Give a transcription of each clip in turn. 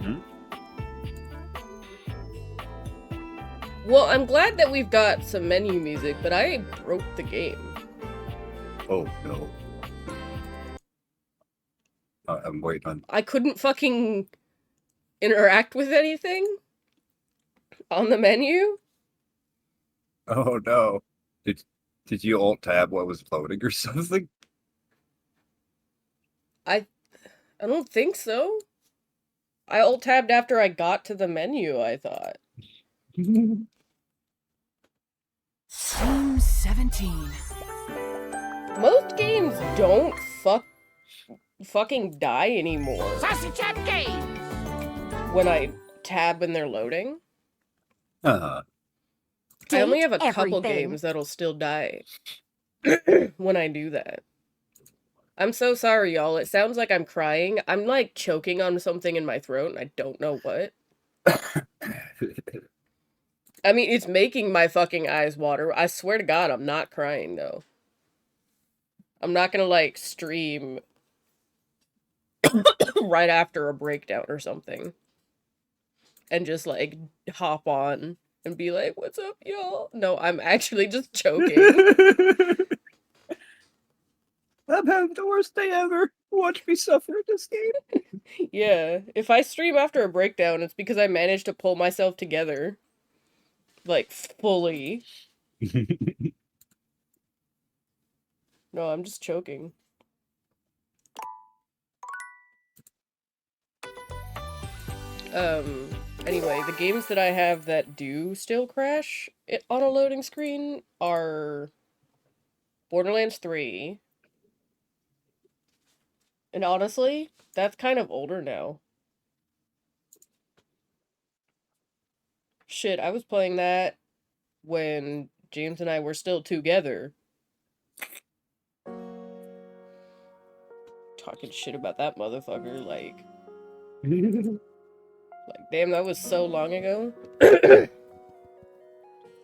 Mm-hmm. Well, I'm glad that we've got some menu music, but I broke the game. Oh no. I'm waiting on. I couldn't fucking interact with anything on the menu. Oh no. Did you alt tab what was loading or something? I I don't think so. I alt tabbed after I got to the menu, I thought. Team 17. Most games don't fucking die anymore Sausage Up Games! when I tab when they're loading. Uh-huh. I only have a Date couple everything. games that'll still die when I do that. I'm so sorry, y'all. It sounds like I'm crying. I'm like choking on something in my throat and I don't know what. I mean, it's making my fucking eyes water. I swear to God, I'm not crying though. I'm not gonna like stream right after a breakdown or something and just like hop on and be like, "What's up, y'all?" No, I'm actually just choking. I'm having the worst day ever. Watch me suffer in this game. Yeah, if I stream after a breakdown, it's because I managed to pull myself together. Like, fully. No, I'm just choking. Anyway, the games that I have that do still crash on a loading screen are Borderlands 3. And honestly, that's kind of older now. Shit, I was playing that when James and I were still together. Talking shit about that motherfucker, like, damn, that was so long ago.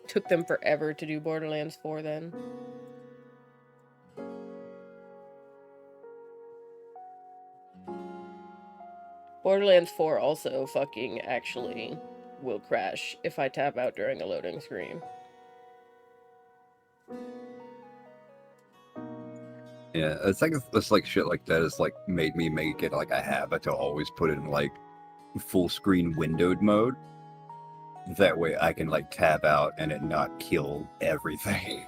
Took them forever to do Borderlands 4 then. Borderlands 4 also fucking actually will crash if I tap out during a loading screen. Yeah, it's like shit like that has like made me make it like a habit to always put it in like full screen windowed mode. That way I can like tab out and it not kill everything.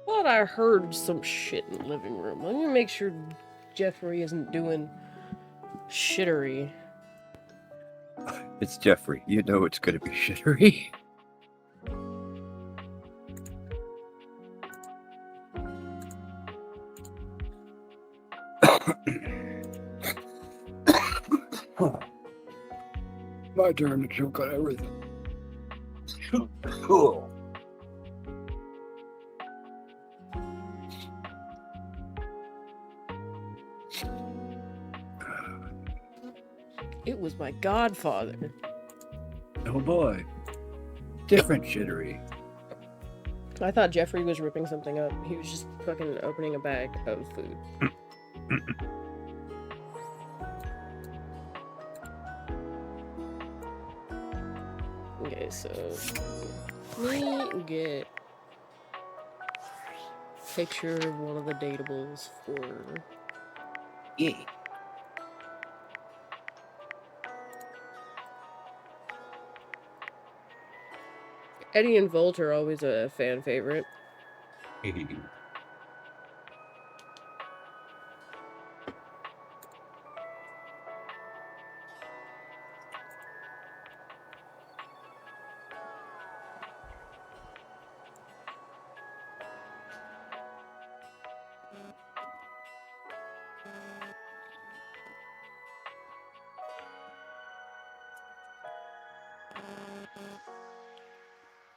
Thought I heard some shit in the living room. Let me make sure Jeffrey isn't doing shittery. It's Jeffrey. You know it's gonna be shittery. My turn to choke on everything. Cool. It was my godfather. Oh boy. Different shittery. I thought Jeffrey was ripping something up. He was just fucking opening a bag of food. Okay, so let me get a picture of one of the datables for... Yeah. Eddie and Volt are always a fan favorite.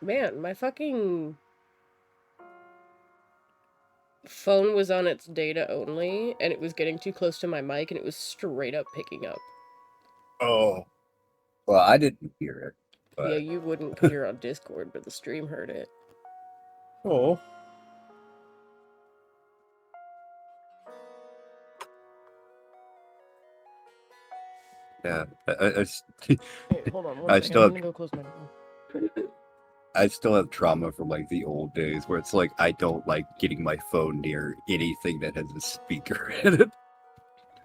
Man, my fucking phone was on its data only, and it was getting too close to my mic, and it was straight up picking up. Oh. Well, I didn't hear it. But... Yeah, you wouldn't because you're on Discord, but the stream heard it. Oh. Yeah, Wait, hold on one I second. still I'm have gonna go close my door. I still have trauma from like the old days where it's like I don't like getting my phone near anything that has a speaker in it.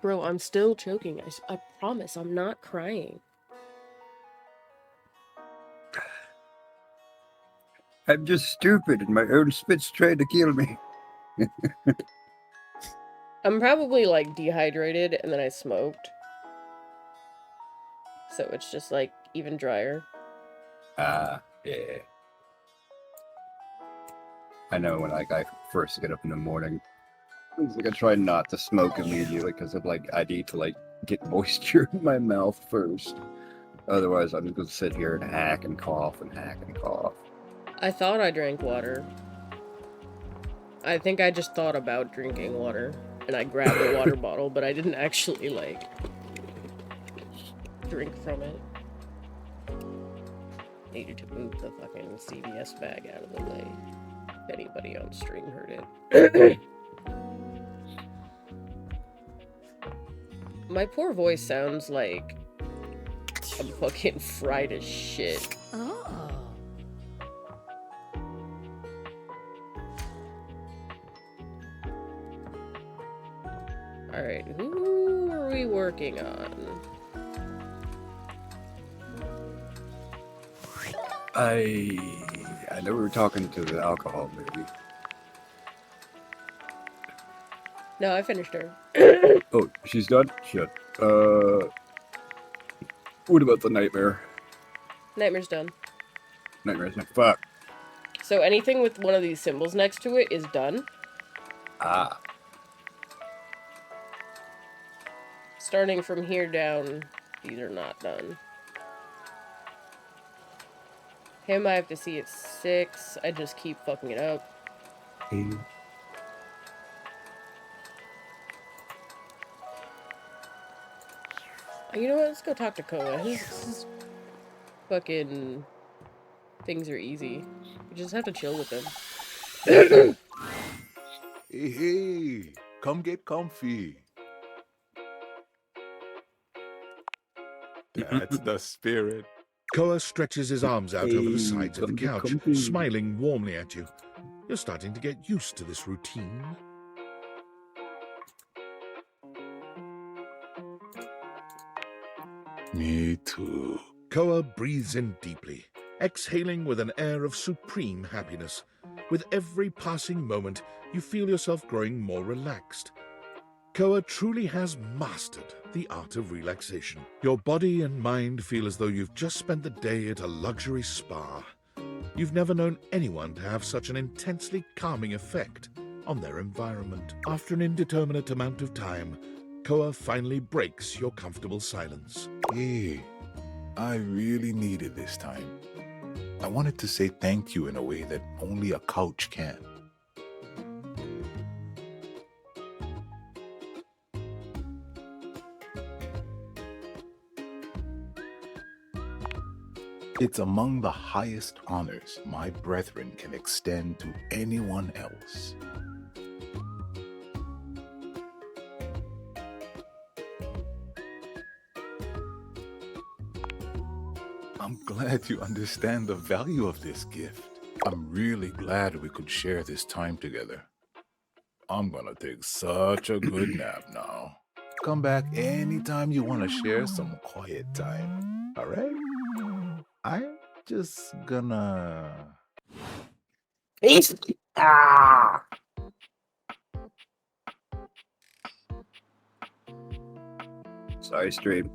Bro, I'm still choking. I promise I'm not crying. I'm just stupid and my own spit's trying to kill me. I'm probably like dehydrated and then I smoked. So it's just like even drier. Yeah. I know when like I first get up in the morning, it's like I try not to smoke immediately because of like I need to like get moisture in my mouth first. Otherwise, I'm just gonna sit here and hack and cough and hack and cough. I thought I drank water. I think I just thought about drinking water. And I grabbed a water bottle, but I didn't actually like drink from it. Needed to move the fucking CVS bag out of the way. If anybody on stream heard it. My poor voice sounds like I'm fucking fried as shit. Oh. Alright, who are we working on? I know we were talking to the alcohol lady. No, I finished her. Oh, she's done? Shit. What about the nightmare? Nightmare's done. Nightmare's not. Fuck. So anything with one of these symbols next to it is done. Ah. Starting from here down, these are not done. Him, I have to see at 6. I just keep fucking it up. Hey. You know what? Let's go talk to Koa. His fucking things are easy. You just have to chill with him. Hey, hey, come get comfy. That's the spirit. Koa stretches his arms out over the Hey, sides of the come get couch, comfy. smiling warmly at you. You're starting to get used to this routine. Me too. Koa breathes in deeply, exhaling with an air of supreme happiness. With every passing moment, you feel yourself growing more relaxed. Koa truly has mastered the art of relaxation. Your body and mind feel as though you've just spent the day at a luxury spa. You've never known anyone to have such an intensely calming effect on their environment. After an indeterminate amount of time, Koa finally breaks your comfortable silence. Hey, I really needed this time. I wanted to say thank you in a way that only a couch can. It's among the highest honors my brethren can extend to anyone else. I'm glad you understand the value of this gift. I'm really glad we could share this time together. I'm gonna take such a good nap now. Come back anytime you want to share some quiet time. All right? I'm just gonna... Sorry, stream.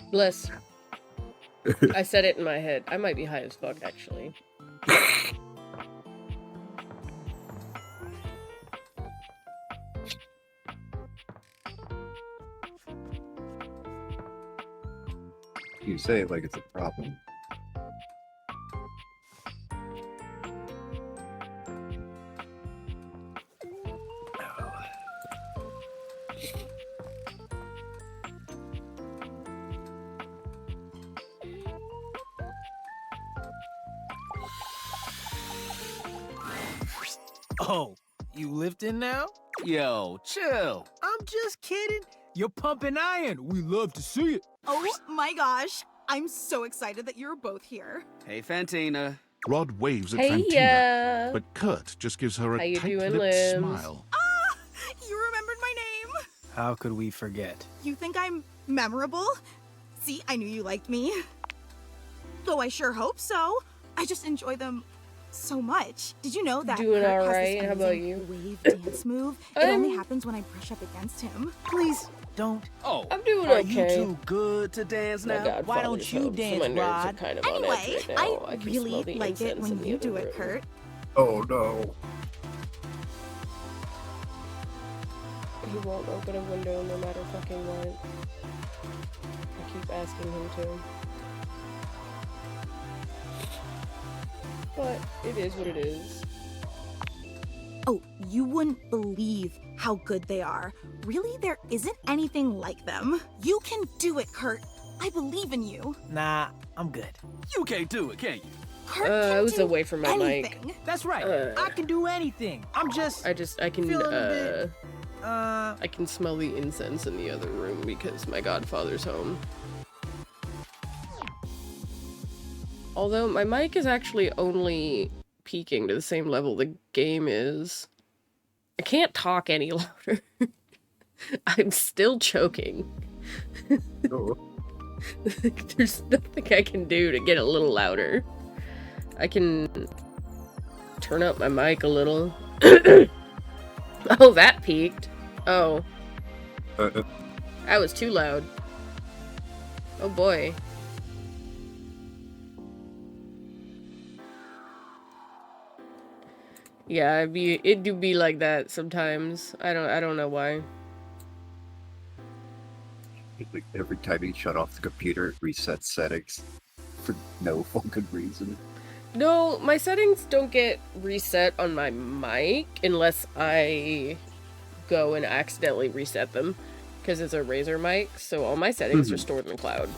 Bliss. I said it in my head. I might be high as fuck, actually. You say it like it's a problem. Oh, you lifting now? Yo, chill. I'm just kidding. You're pumping iron. We love to see it. Oh my gosh. I'm so excited that you're both here. Hey, Fantina. Rod waves at Hey, Fantina, yeah. but Kurt just gives her How a you doing, tight-lipped Limbs? smile. Ah, you remembered my name. How could we forget? You think I'm memorable? See, I knew you liked me. Though I sure hope so. I just enjoy them so much. Did you know that Doing Kurt has alright. this How about amazing you? wave dance move? It only happens when I brush up against him. Please don't. Oh, I'm doing are okay. you too good to dance My now? God, Why don't you dance, my nerves are Rod? kind of on Anyway, edge right now. I can really smell the like it incense when in the you other do it, room. Kurt. Oh no. He won't open a window no matter fucking what. I keep asking him to. But it is what it is. Oh, you wouldn't believe how good they are. Really, there isn't anything like them. You can do it, Kurt. I believe in you. Nah, I'm good. You can't do it, can you? Kurt can I was do away from my mic. anything. That's right. Uh. I can do anything. I can Feeling a bit, I can smell the incense in the other room because my godfather's home. Although my mic is actually only peaking to the same level the game is. I can't talk any louder. I'm still choking. Oh. There's nothing I can do to get a little louder. I can turn up my mic a little. Oh, that peaked. Oh. That was too loud. Oh boy. Yeah, it do be like that sometimes. I don't know why. Like every time you shut off the computer, it resets settings for no fucking reason. No, my settings don't get reset on my mic unless I go and accidentally reset them because it's a Razer mic, so all my settings are stored in the cloud.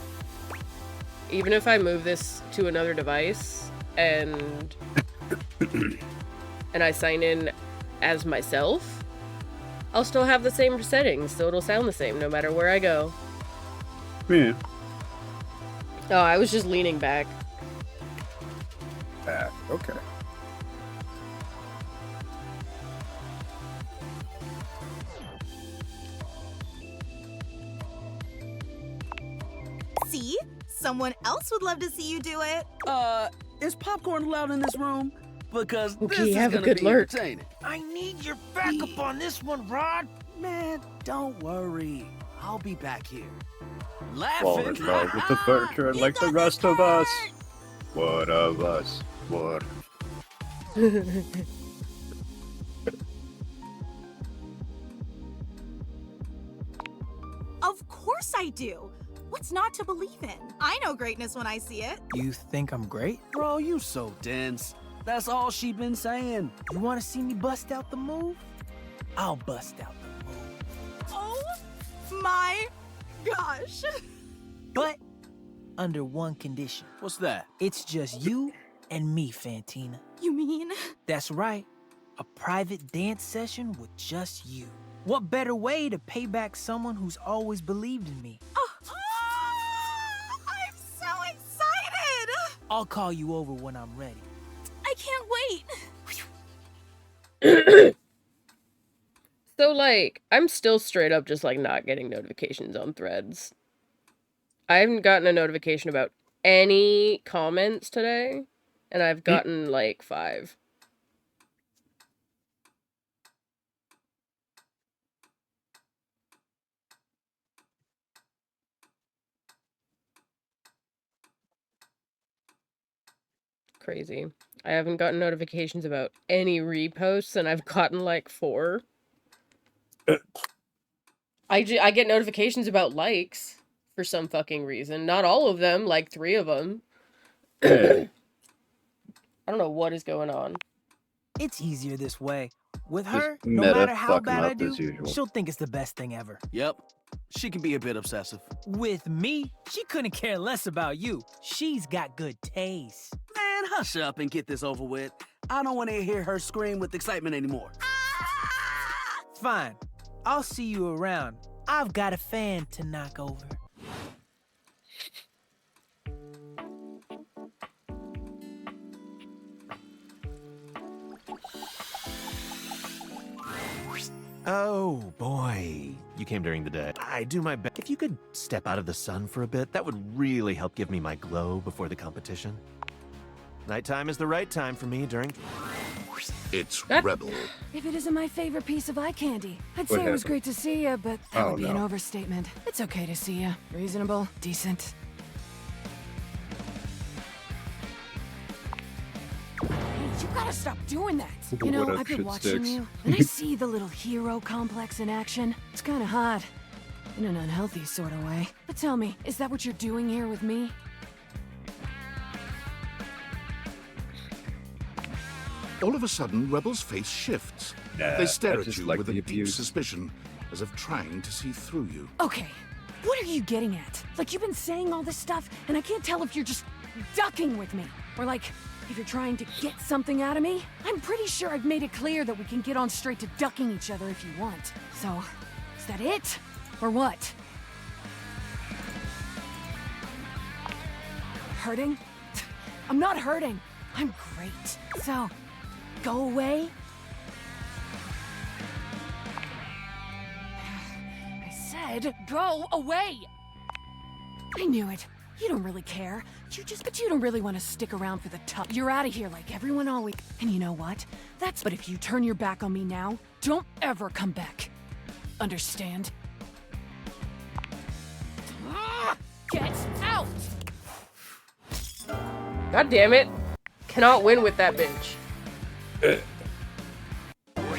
Even if I move this to another device and I sign in as myself, I'll still have the same settings, so it'll sound the same no matter where I go. Yeah. Oh, I was just leaning back. Okay. See? Someone else would love to see you do it. Is popcorn allowed in this room? Because Okay, this is have a gonna good be lurk. entertaining. I need your backup on this one, Rod. Man, don't worry. I'll be back here. Fall Laughing. in love with the furniture You like got the this, rest of us. Kurt! What of us? What? Of course I do. What's not to believe in? I know greatness when I see it. You think I'm great? Bro, you so dense. That's all she been saying. You want to see me bust out the move? I'll bust out the move. Oh my gosh. But under one condition. What's that? It's just you and me, Fantina. You mean? That's right. A private dance session with just you. What better way to pay back someone who's always believed in me? I'm so excited. I'll call you over when I'm ready. I can't wait. So, like, I'm still straight up just, like, not getting notifications on Threads. I haven't gotten a notification about any comments today, and I've gotten, like, 5. Crazy. I haven't gotten notifications about any reposts, and I've gotten, like, 4. I get notifications about likes for some fucking reason. Not all of them, like 3 of them. I don't know what is going on. It's easier this way. With Just her, no meta matter how fucking bad I up do, as usual. she'll think it's the best thing ever. Yep. She can be a bit obsessive. With me, she couldn't care less about you. She's got good taste. Man, hush up and get this over with. I don't want to hear her scream with excitement anymore. Fine. I'll see you around. I've got a fan to knock over. Oh, boy. You came during the day. I do my best. If you could step out of the sun for a bit, that would really help give me my glow before the competition. Nighttime is the right time for me during... It's What? Rebel. If it isn't my favorite piece of eye candy, I'd What say it was happened? great to see you, but that Oh, would be an no. overstatement. It's okay to see you. Reasonable, decent. Hey, you gotta stop doing that. You know, What up, I've been shit watching sticks? you, and I see the little hero complex in action. It's kinda hot. In an unhealthy sort of way. But tell me, is that what you're doing here with me? All of a sudden, Rebel's face shifts. Nah, They stare I at just you like with a the deep abuse. suspicion, as if trying to see through you. Okay, what are you getting at? Like, you've been saying all this stuff, and I can't tell if you're just ducking with me, or like, if you're trying to get something out of me. I'm pretty sure I've made it clear that we can get on straight to ducking each other if you want. So, is that it? Or what? Hurting? I'm not hurting. I'm great. So, go away. I said, go away! I knew it. You don't really care. But you don't really want to stick around for the tough. You're out of here like everyone always. And you know what? But if you turn your back on me now, don't ever come back. Understand? Get out! God damn it. Cannot win with that bitch. I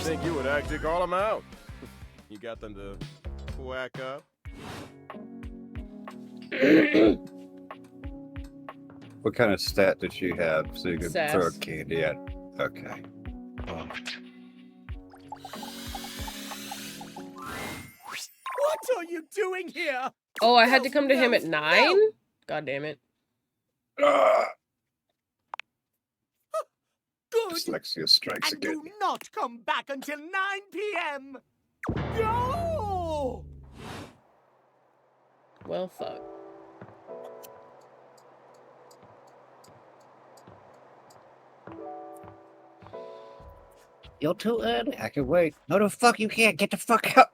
think you would actually call them out. You got them to whack up. What kind of stat does she have so you can Sass. throw candy at? Okay. What are you doing here? Oh, I had to come to him at 9? God damn it. Good. Dyslexia strikes And again. do not come back until 9 p.m. Go! Well, fuck. You're too early. I can wait. No, the fuck you can't. Get the fuck out.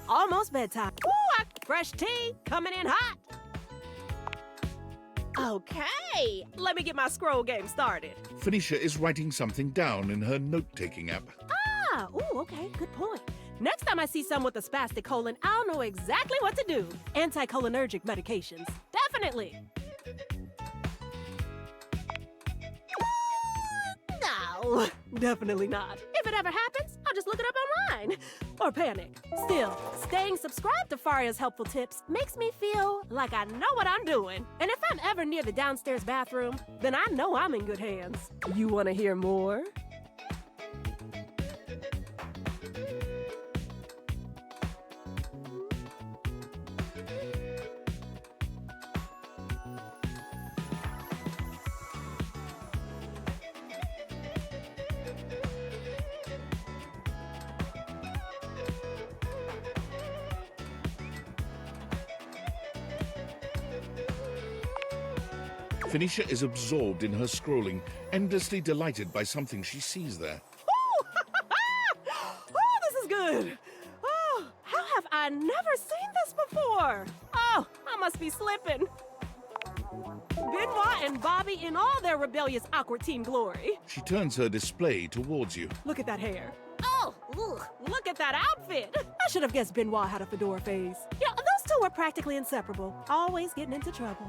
Almost bedtime. Ooh, fresh tea coming in hot. Okay, let me get my scroll game started. Phoenicia is writing something down in her note-taking app. Ah, ooh, okay, good point. Next time I see someone with a spastic colon, I'll know exactly what to do. Anticholinergic medications. Definitely. No, definitely not. If it ever happens, I'll just look it up online. Or panic. Still, staying subscribed to Faria's helpful tips makes me feel like I know what I'm doing. And if I'm ever near the downstairs bathroom, then I know I'm in good hands. You want to hear more? Phoenicia is absorbed in her scrolling, endlessly delighted by something she sees there. Oh, this is good. Oh, how have I never seen this before? Oh, I must be slipping. Benoit and Bobby in all their rebellious, awkward teen glory. She turns her display towards you. Look at that hair. Oh, ugh, look at that outfit. I should have guessed Benoit had a fedora phase. Yeah, those two were practically inseparable, always getting into trouble.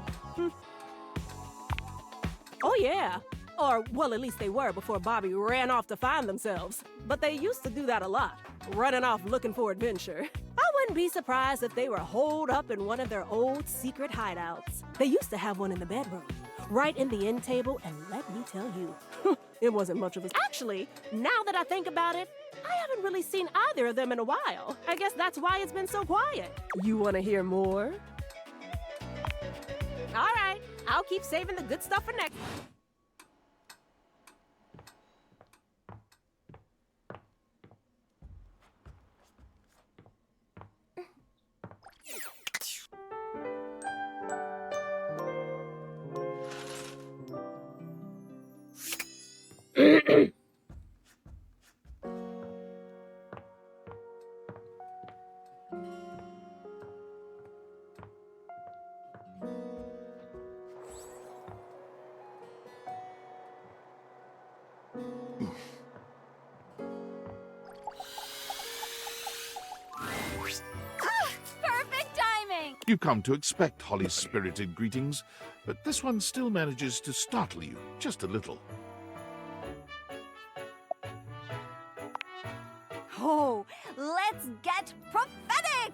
Oh, yeah. Or, well, at least they were before Bobby ran off to find themselves. But they used to do that a lot, running off looking for adventure. I wouldn't be surprised if they were holed up in one of their old secret hideouts. They used to have one in the bedroom, right in the end table, and let me tell you, it wasn't much of a... Actually, now that I think about it, I haven't really seen either of them in a while. I guess that's why it's been so quiet. You want to hear more? All right, I'll keep saving the good stuff for next. Perfect timing! You come to expect Holly's spirited greetings, but this one still manages to startle you just a little. Oh, let's get prophetic!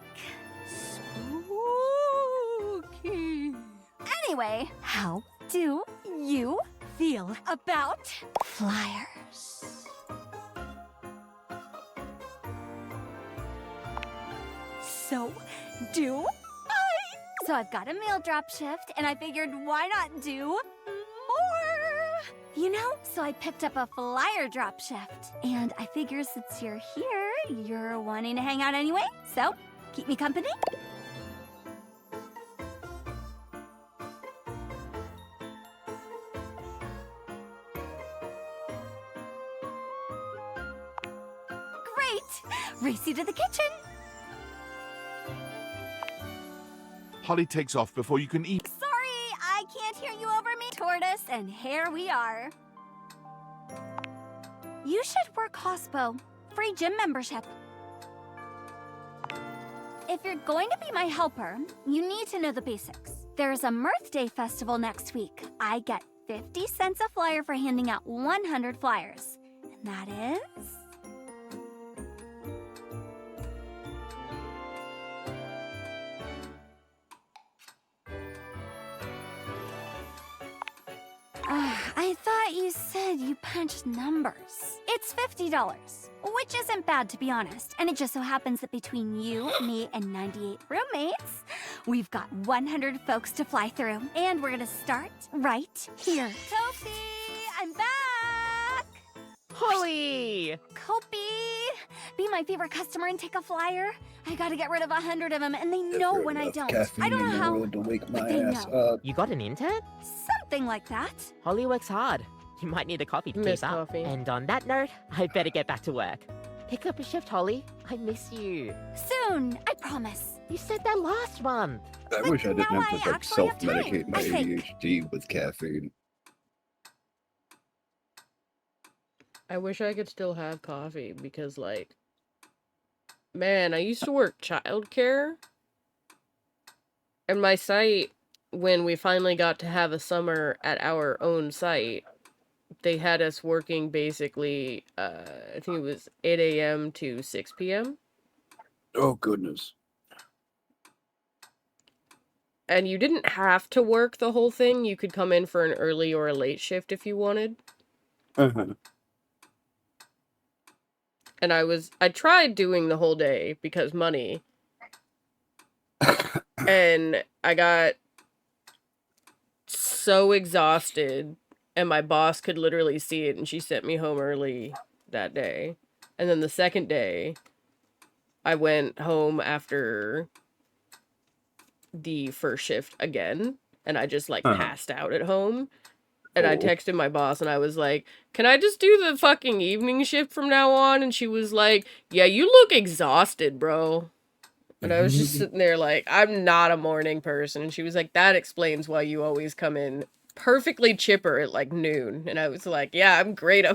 Spooky! Anyway, how do you feel about flyers? So do I. So I've got a meal drop shift, and I figured why not do more? You know, so I picked up a flyer drop shift. And I figure since you're here, you're wanting to hang out anyway. So, keep me company? Great! Race you to the kitchen. Holly takes off before you can eat. Sorry, I can't hear you over me. Tortoise, and here we are. You should work hospo. Free gym membership. If you're going to be my helper, you need to know the basics. There's a Mirth Day festival next week. I get 50 cents a flyer for handing out 100 flyers. And that is... I thought you said you punched numbers. It's $50, which isn't bad to be honest. And it just so happens that between you, me, and 98 roommates, we've got 100 folks to fly through. And we're gonna start right here. Kofi, I'm back! Holly! Kopi, be my favorite customer and take a flyer. I gotta get rid of 100 of them, and they know when I don't. I don't know how, to wake but they know. You got an intern? Something like that. Holly works hard. You might need a coffee to Miss keep up. coffee. And on that note, I better get back to work. Pick up a shift, Holly. I miss you. Soon, I promise. You said that last month. I But wish I didn't now have to I like actually have time, self-medicate my I think. ADHD with caffeine. I wish I could still have coffee because, like, man, I used to work childcare. And my site, when we finally got to have a summer at our own site, they had us working basically, I think it was 8 a.m. to 6 p.m. Oh goodness. And you didn't have to work the whole thing. You could come in for an early or a late shift if you wanted. Uh-huh. And I tried doing the whole day because money. And I got so exhausted, and my boss could literally see it, and she sent me home early that day. And then the second day, I went home after the first shift again, and I just, like, passed out at home. And I texted my boss, and I was like, can I just do the fucking evening shift from now on? And she was like, yeah, you look exhausted, bro. And I was just sitting there like, I'm not a morning person. And she was like, that explains why you always come in perfectly chipper at like noon. And I was like, yeah, I'm great.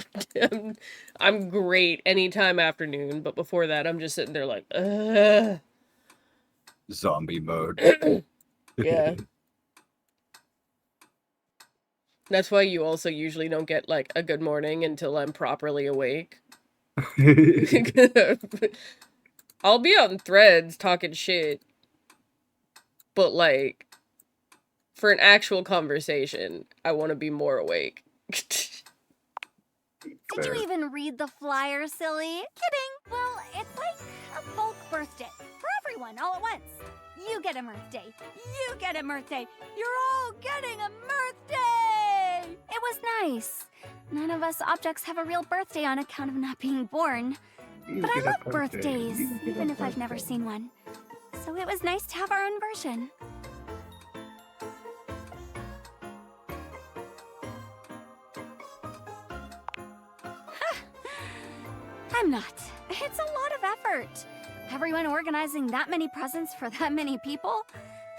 I'm great anytime after noon. But before that, I'm just sitting there like, ugh. Zombie mode. Yeah. That's why you also usually don't get like a good morning until I'm properly awake. I'll be on threads talking shit, but like for an actual conversation, I want to be more awake. Did you even read the flyer, silly? Kidding. Well, it's like a bulk birthday for everyone all at once. You get a birthday. You get a birthday. You're all getting a birthday. It was nice. None of us objects have a real birthday on account of not being born. But I love birthdays, even if I've never seen one. So it was nice to have our own version. I'm not. It's a lot of effort. Everyone organizing that many presents for that many people?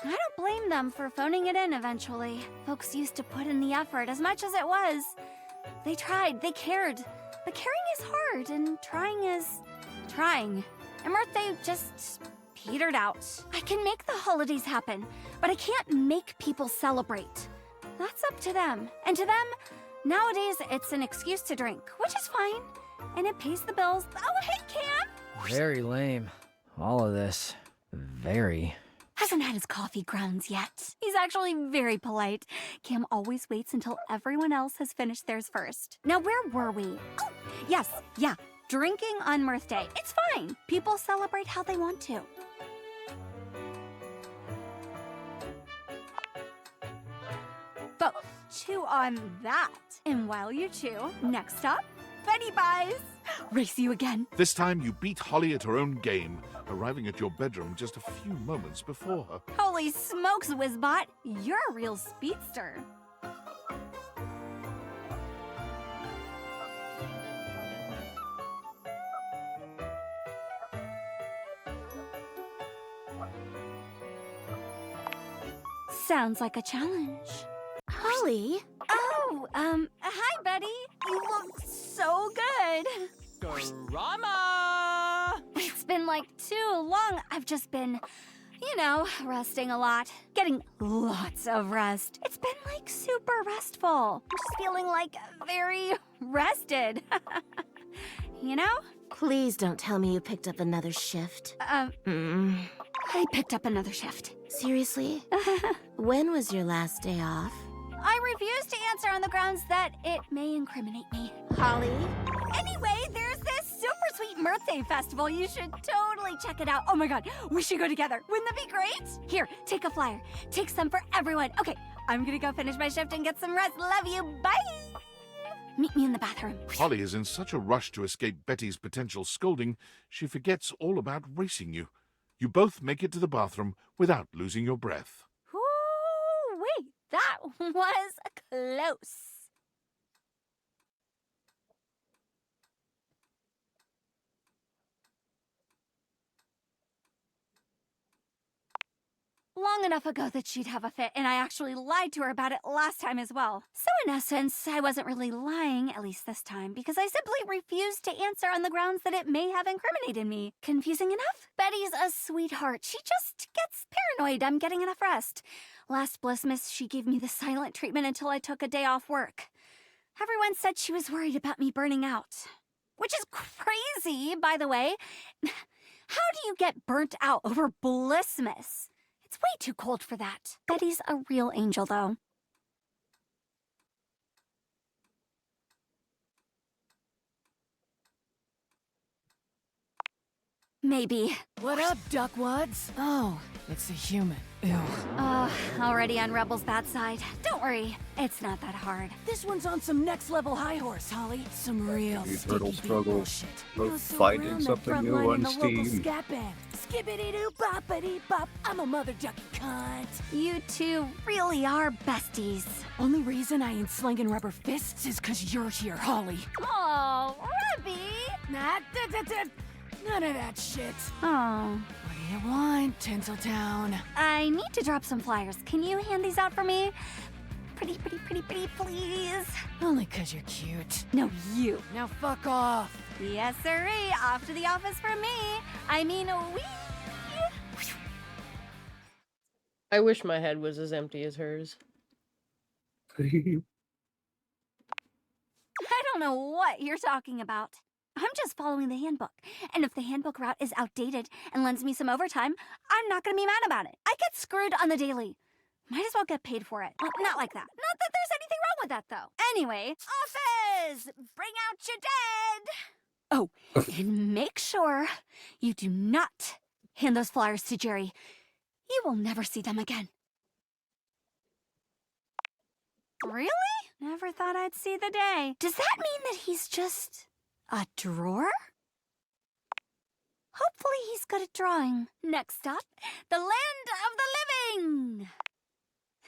I don't blame them for phoning it in eventually. Folks used to put in the effort as much as it was. They tried, they cared. But caring is hard, and trying is trying. And birthday just petered out. I can make the holidays happen, but I can't make people celebrate. That's up to them. And to them, nowadays it's an excuse to drink, which is fine. And it pays the bills. Oh, hey, Cam! Very lame. All of this. Very. Hasn't had his coffee grounds yet. He's actually very polite. Cam always waits until everyone else has finished theirs first. Now, where were we? Oh, yes, yeah. Drinking on Mirth Day. It's fine. People celebrate how they want to. But chew on that. And while you chew, next up, Betty buys. Race you again. This time you beat Holly at her own game, arriving at your bedroom just a few moments before her. Holy smokes, Wizbot. You're a real speedster. Sounds like a challenge. Holly? Oh, hi, Betty. You look so good. Drama! It's been like too long. I've just been, resting a lot. Getting lots of rest. It's been like super restful. I'm just feeling like very rested. You know? Please don't tell me you picked up another shift. I picked up another shift. Seriously? When was your last day off? I refuse to answer on the grounds that it may incriminate me. Holly? Anyway, there's this super sweet Mirth Day festival. You should totally check it out. Oh my god, we should go together. Wouldn't that be great? Here, take a flyer. Take some for everyone. Okay, I'm gonna go finish my shift and get some rest. Love you. Bye! Meet me in the bathroom. Holly is in such a rush to escape Betty's potential scolding, she forgets all about racing you. You both make it to the bathroom without losing your breath. Ooh, wait, that was close. Long enough ago that she'd have a fit, and I actually lied to her about it last time as well. So in essence, I wasn't really lying, at least this time, because I simply refused to answer on the grounds that it may have incriminated me. Confusing enough? Betty's a sweetheart. She just gets paranoid I'm getting enough rest. Last Blissmas, she gave me the silent treatment until I took a day off work. Everyone said she was worried about me burning out. Which is crazy, by the way. How do you get burnt out over Blissmas? It's way too cold for that. Betty's a real angel, though. Maybe. What up, duckwads? Oh, it's a human. Ew. Already on Rebel's bad side. Don't worry, it's not that hard. This one's on some next level high horse, Holly. Some real You sticky turtle beat struggle bullshit. of finding Surround the something front new line on in the local Steam. scat band. Skibbity doo boppity bop. I'm a mother ducky cunt. You two really are besties. Only reason I ain't slinging rubber fists is 'cause you're here, Holly. Oh, Rebby! Nah, none of that shit. Oh. What do you want, Tinseltown? I need to drop some flyers. Can you hand these out for me? Pretty, please. Only 'cause you're cute. No, you. Now fuck off. Yes, sirree. Off to the office for me. I mean, we. I wish my head was as empty as hers. I don't know what you're talking about. I'm just following the handbook. And if the handbook route is outdated and lends me some overtime, I'm not going to be mad about it. I get screwed on the daily. Might as well get paid for it. Well, not like that. Not that there's anything wrong with that, though. Anyway, office! is! Bring out your dead! Oh, and make sure you do not hand those flyers to Jerry. You will never see them again. Really? Never thought I'd see the day. Does that mean that he's just a drawer? Hopefully he's good at drawing. Next up, the land of the living!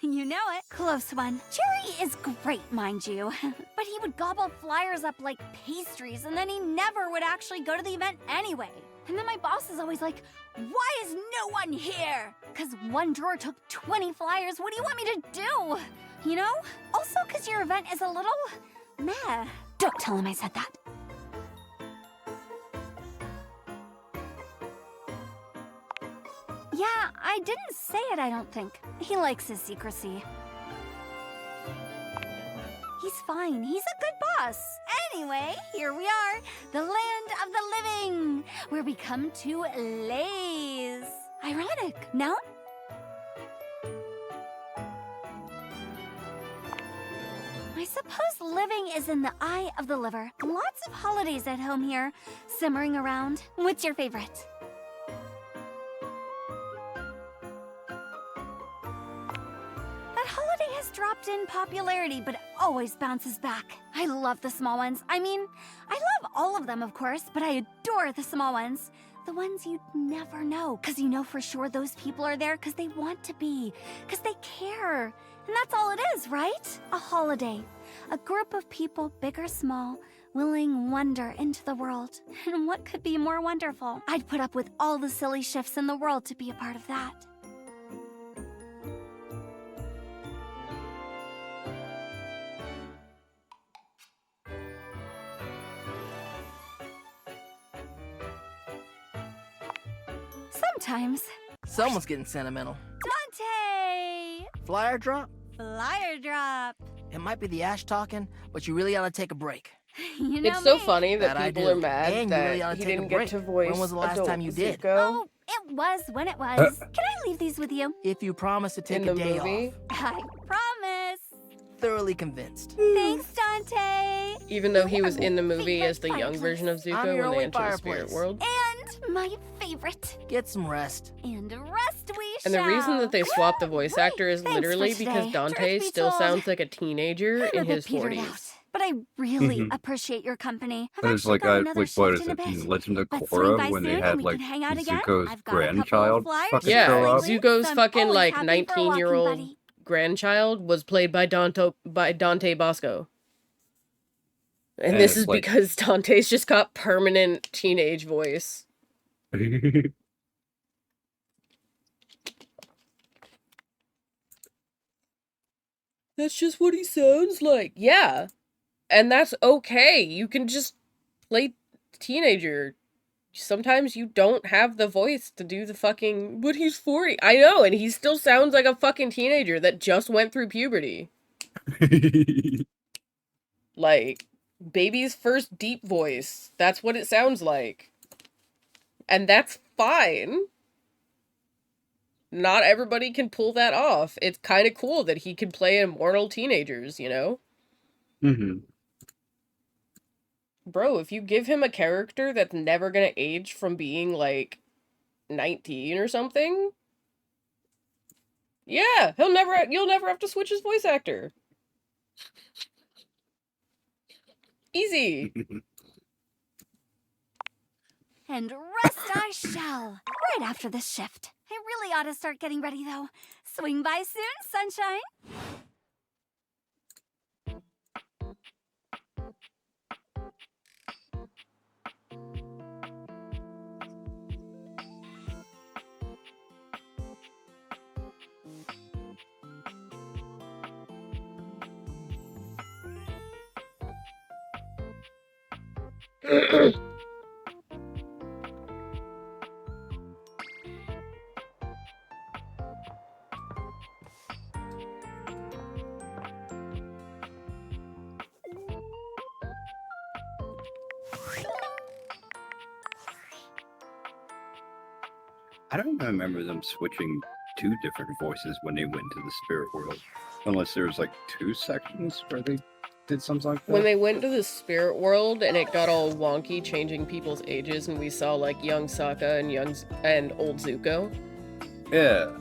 You know it. Close one. Jerry is great, mind you. But he would gobble flyers up like pastries, and then he never would actually go to the event anyway. And then my boss is always like, why is no one here? Because one drawer took 20 flyers. What do you want me to do? You know? Also because your event is a little meh. Don't tell him I said that. Yeah, I didn't say it, I don't think. He likes his secrecy. He's fine. He's a good boss. Anyway, here we are. The land of the living, where we come to laze. Ironic, no? I suppose living is in the eye of the liver. Lots of holidays at home here, simmering around. What's your favorite? That holiday has dropped in popularity, but it always bounces back. I love the small ones. I mean, I love all of them, of course, but I adore the small ones. The ones you'd never know, because you know for sure those people are there because they want to be, because they care. And that's all it is, right? A holiday. A group of people, big or small, willing wonder into the world. And what could be more wonderful? I'd put up with all the silly shifts in the world to be a part of that. Sometimes. Someone's getting sentimental. Dante! Flyer drop? Flyer drop. It might be the ash talking, but you really ought to take a break. You know It's so me. funny that I people do. are mad And you that really ought to he take a didn't get break. to voice When was the last adult time you did? Zuko Oh, it was when it was. Can I leave these with you? If you promise to take in a the day movie. off. I promise. Thoroughly convinced. Thanks, Dante. Even though he was in the movie as the young fireplace. version of I'm Zuko your when they only enter the spirit fireplace. world. And my favorite. Get some rest. And rest we And the reason that they swapped the voice actor is Thanks for literally today. because Dante Truth be still told, sounds like a teenager I'm a in bit his petered 40s. out, but I really Mhm. appreciate your company. I've It's actually like got another like what shift is in a it bit. in Legend of But swing by Korra when they soon and had we like can hang out again. Zuko's I've got a couple of grandchild flyers fucking Yeah, show up? lately, Zuko's so I'm fucking always like happy for a walking 19-year-old buddy. grandchild was played by Dante Bosco. And And this it's is like- because Dante's just got permanent teenage voice. That's just what he sounds like. Yeah. And that's okay. You can just play teenager. Sometimes you don't have the voice to do the fucking... But he's 40. I know, and he still sounds like a fucking teenager that just went through puberty. Like, baby's first deep voice. That's what it sounds like. And that's fine. Not everybody can pull that off. It's kind of cool that he can play immortal teenagers, you know? Mm-hmm. Bro, if you give him a character that's never gonna age from being, like, 19 or something... Yeah, you'll never have to switch his voice actor. Easy. And rest I shall. Right after this shift. I really ought to start getting ready, though. Swing by soon, sunshine. I don't remember them switching two different voices when they went to the spirit world, unless there was like two sections where they did something like that? When they went to the spirit world and it got all wonky, changing people's ages, and we saw like young Sokka and old Zuko. Yeah.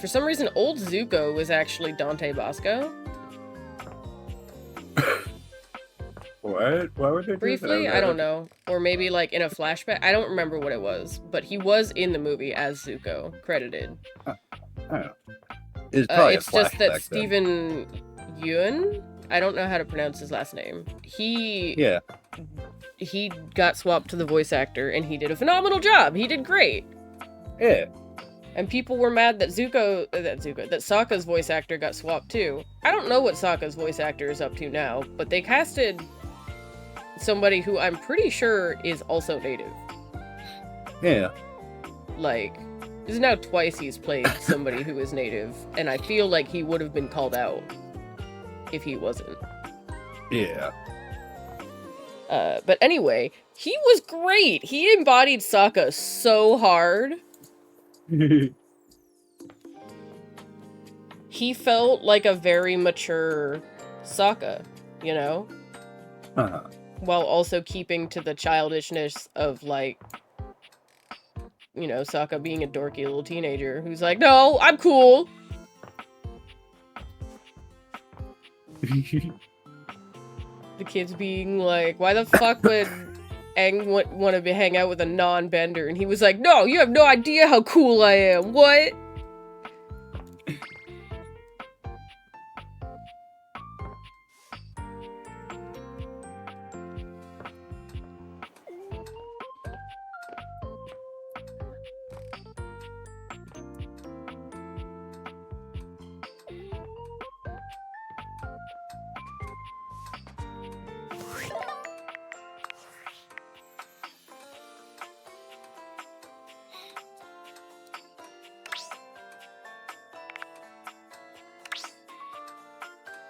For some reason, old Zuko was actually Dante Bosco. What? Why would they do Briefly, that? I don't know. Or maybe like in a flashback. I don't remember what it was, but he was in the movie as Zuko, credited. Oh. It's probably It's a just that flashback then. Stephen Yeun, I don't know how to pronounce his last name. He got swapped to the voice actor, and he did a phenomenal job. He did great. Yeah. And people were mad that Sokka's voice actor got swapped too. I don't know what Sokka's voice actor is up to now, but they casted somebody who I'm pretty sure is also native. Yeah. Like, this is now twice he's played somebody who is native, and I feel like he would have been called out if he wasn't. Yeah. But anyway, he was great. He embodied Sokka so hard. He felt like a very mature Sokka, you know? Uh-huh. While also keeping to the childishness of, like, you know, Sokka being a dorky little teenager who's like, no, I'm cool. The kids being like, why the fuck would Aang want to hang out with a non-bender? And he was like, no, you have no idea how cool I am. What?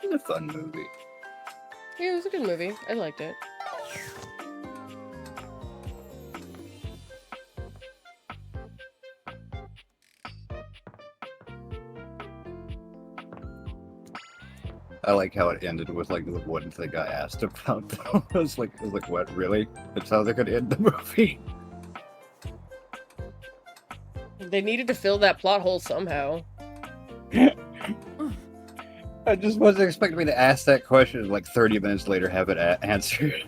It's a fun movie. Yeah, it was a good movie. I liked it. I like how it ended with like the one thing I asked about. I was like, what, really? That's how they could end the movie? They needed to fill that plot hole somehow. I just wasn't expecting me to ask that question and like 30 minutes later have it answered.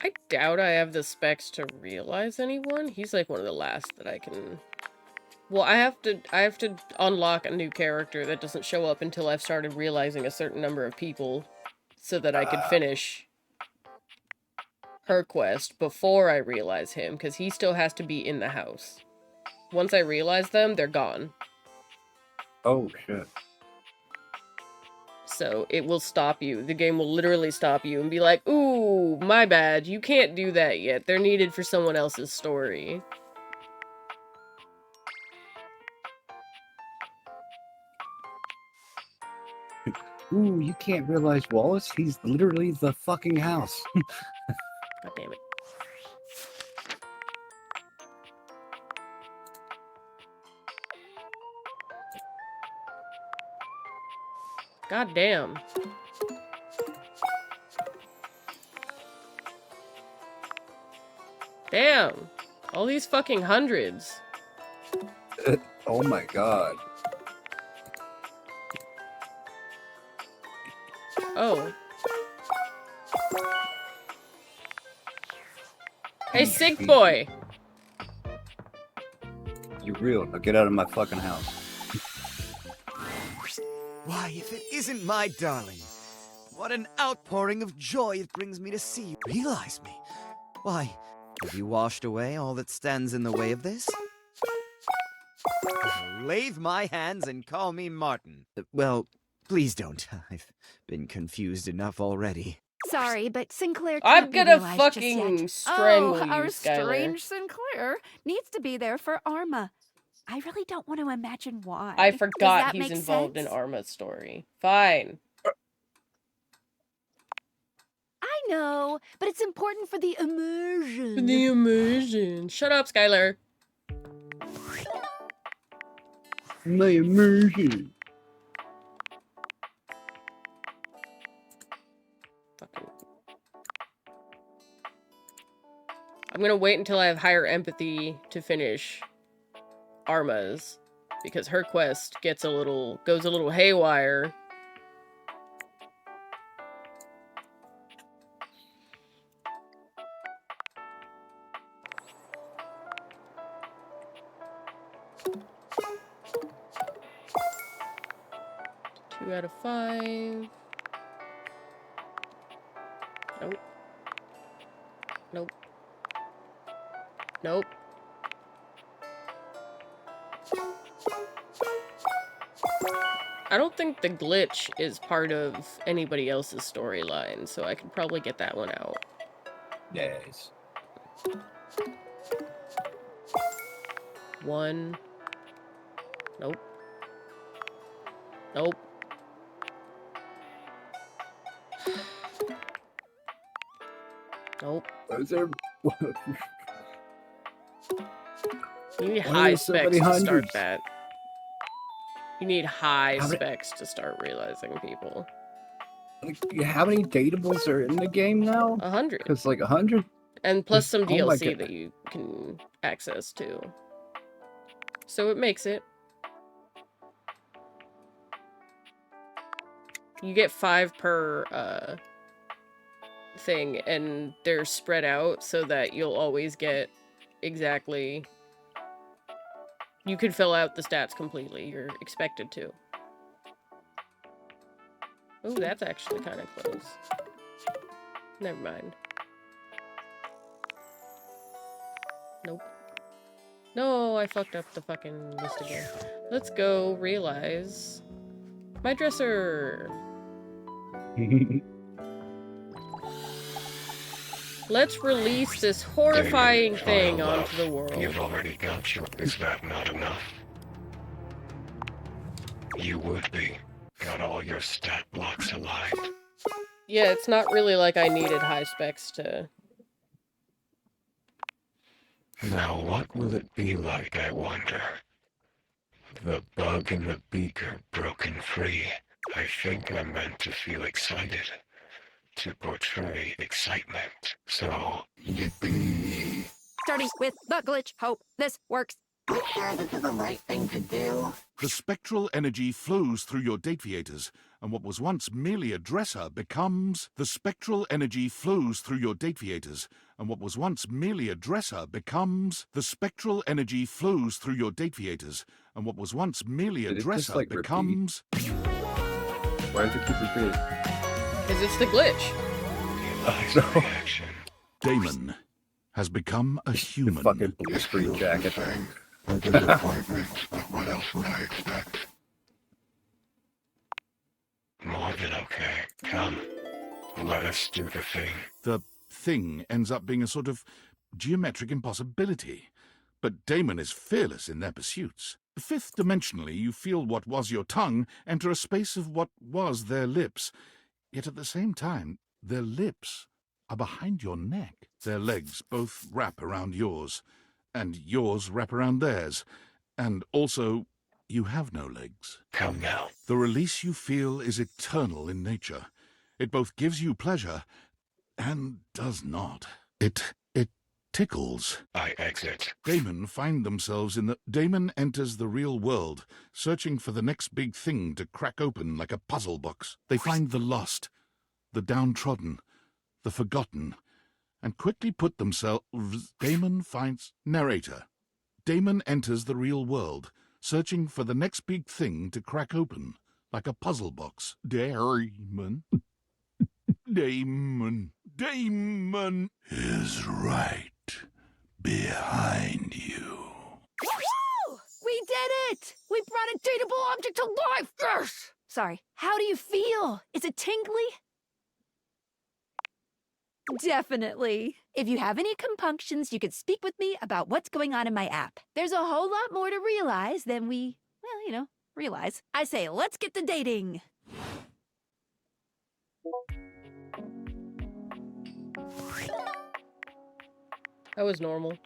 I doubt I have the specs to realize anyone. He's like one of the last that I can... Well, I have to unlock a new character that doesn't show up until I've started realizing a certain number of people so that I could finish her quest before I realize him, because he still has to be in the house. Once I realize them, they're gone. Oh, shit. So it will stop you. The game will literally stop you and be like, ooh, my bad, you can't do that yet. They're needed for someone else's story. Ooh, you can't realize Wallace? He's literally the fucking house. God damn it. God damn. Damn. All these fucking hundreds. Oh my god. Oh. Hey, sick boy! You real. Now get out of my fucking house. Why, if it isn't my darling, what an outpouring of joy it brings me to see you realize me. Why, have you washed away all that stands in the way of this? Lathe my hands and call me Martin. Well, please don't. I've been confused enough already. sorry, but Sinclair I'm can't be gonna realized just fucking yet. strangle Oh, you, our Skylar. strange Sinclair needs to be there for Arma. I really don't want to imagine why. I Does forgot that he's make involved sense? in Arma's story. Fine. I know, but it's important for the immersion. The immersion. Shut up, Skylar. My immersion. Fucking. I'm gonna wait until I have higher empathy to finish Arma's, because her quest goes a little haywire. Two out of 5. Nope. Nope. Nope. I don't think the glitch is part of anybody else's storyline, so I could probably get that one out. Yes. 1. Nope. Nope. Nope. Those are... You need Why are high there so many specs to start hundreds? that. You need high How many- specs to start realizing people. Like, how many datables are in the game now? 100. Because, like, 100? And plus some Oh my DLC God. that you can access too. So it makes it. You get 5 per thing, and they're spread out so that you'll always get exactly... You can fill out the stats completely. You're expected to. Oh, that's actually kind of close. Never mind. Nope. No, I fucked up the fucking list again. Let's go realize my dresser. Let's release this horrifying thing onto the world. You've already got your... Is that not enough? You would be. Got all your stat blocks aligned. Yeah, it's not really like I needed high specs to... Now what will it be like, I wonder? The bug in the beaker broken free. I think I'm meant to feel excited. To portray excitement. So, yippee. Starting with the glitch. Hope this works. I'm sure this is the right thing to do. The spectral energy flows through your dataviators, and what was once merely a dresser becomes... The spectral energy flows through your dataviators, and what was once merely a dresser becomes... The spectral energy flows through your dataviators, and what was once merely a Did it just, dresser like, becomes... Why does it keep repeating? Because it's the glitch. Damon has become a human. Fucking blue screen jacket. A disappointment, but what else would I expect? More than okay. Come, let us do the thing. The thing ends up being a sort of geometric impossibility. But Damon is fearless in their pursuits. Fifth dimensionally, you feel what was your tongue enter a space of what was their lips. Yet at the same time, their lips are behind your neck. Their legs both wrap around yours, and yours wrap around theirs. And also, you have no legs. Come now. The release you feel is eternal in nature. It both gives you pleasure and does not. It tickles. I exit. Damon enters the real world, searching for the next big thing to crack open like a puzzle box. They find the lost, the downtrodden, the forgotten, and quickly put themselves... Damon finds... Narrator. Damon enters the real world, searching for the next big thing to crack open like a puzzle box. Damon is right behind you. Woo! We did it! We brought a dateable object to life! Yes! Sorry, how do you feel? Is it tingly? Definitely. If you have any compunctions, you could speak with me about what's going on in my app. There's a whole lot more to realize than we, well, realize. I say, let's get to dating. That was normal.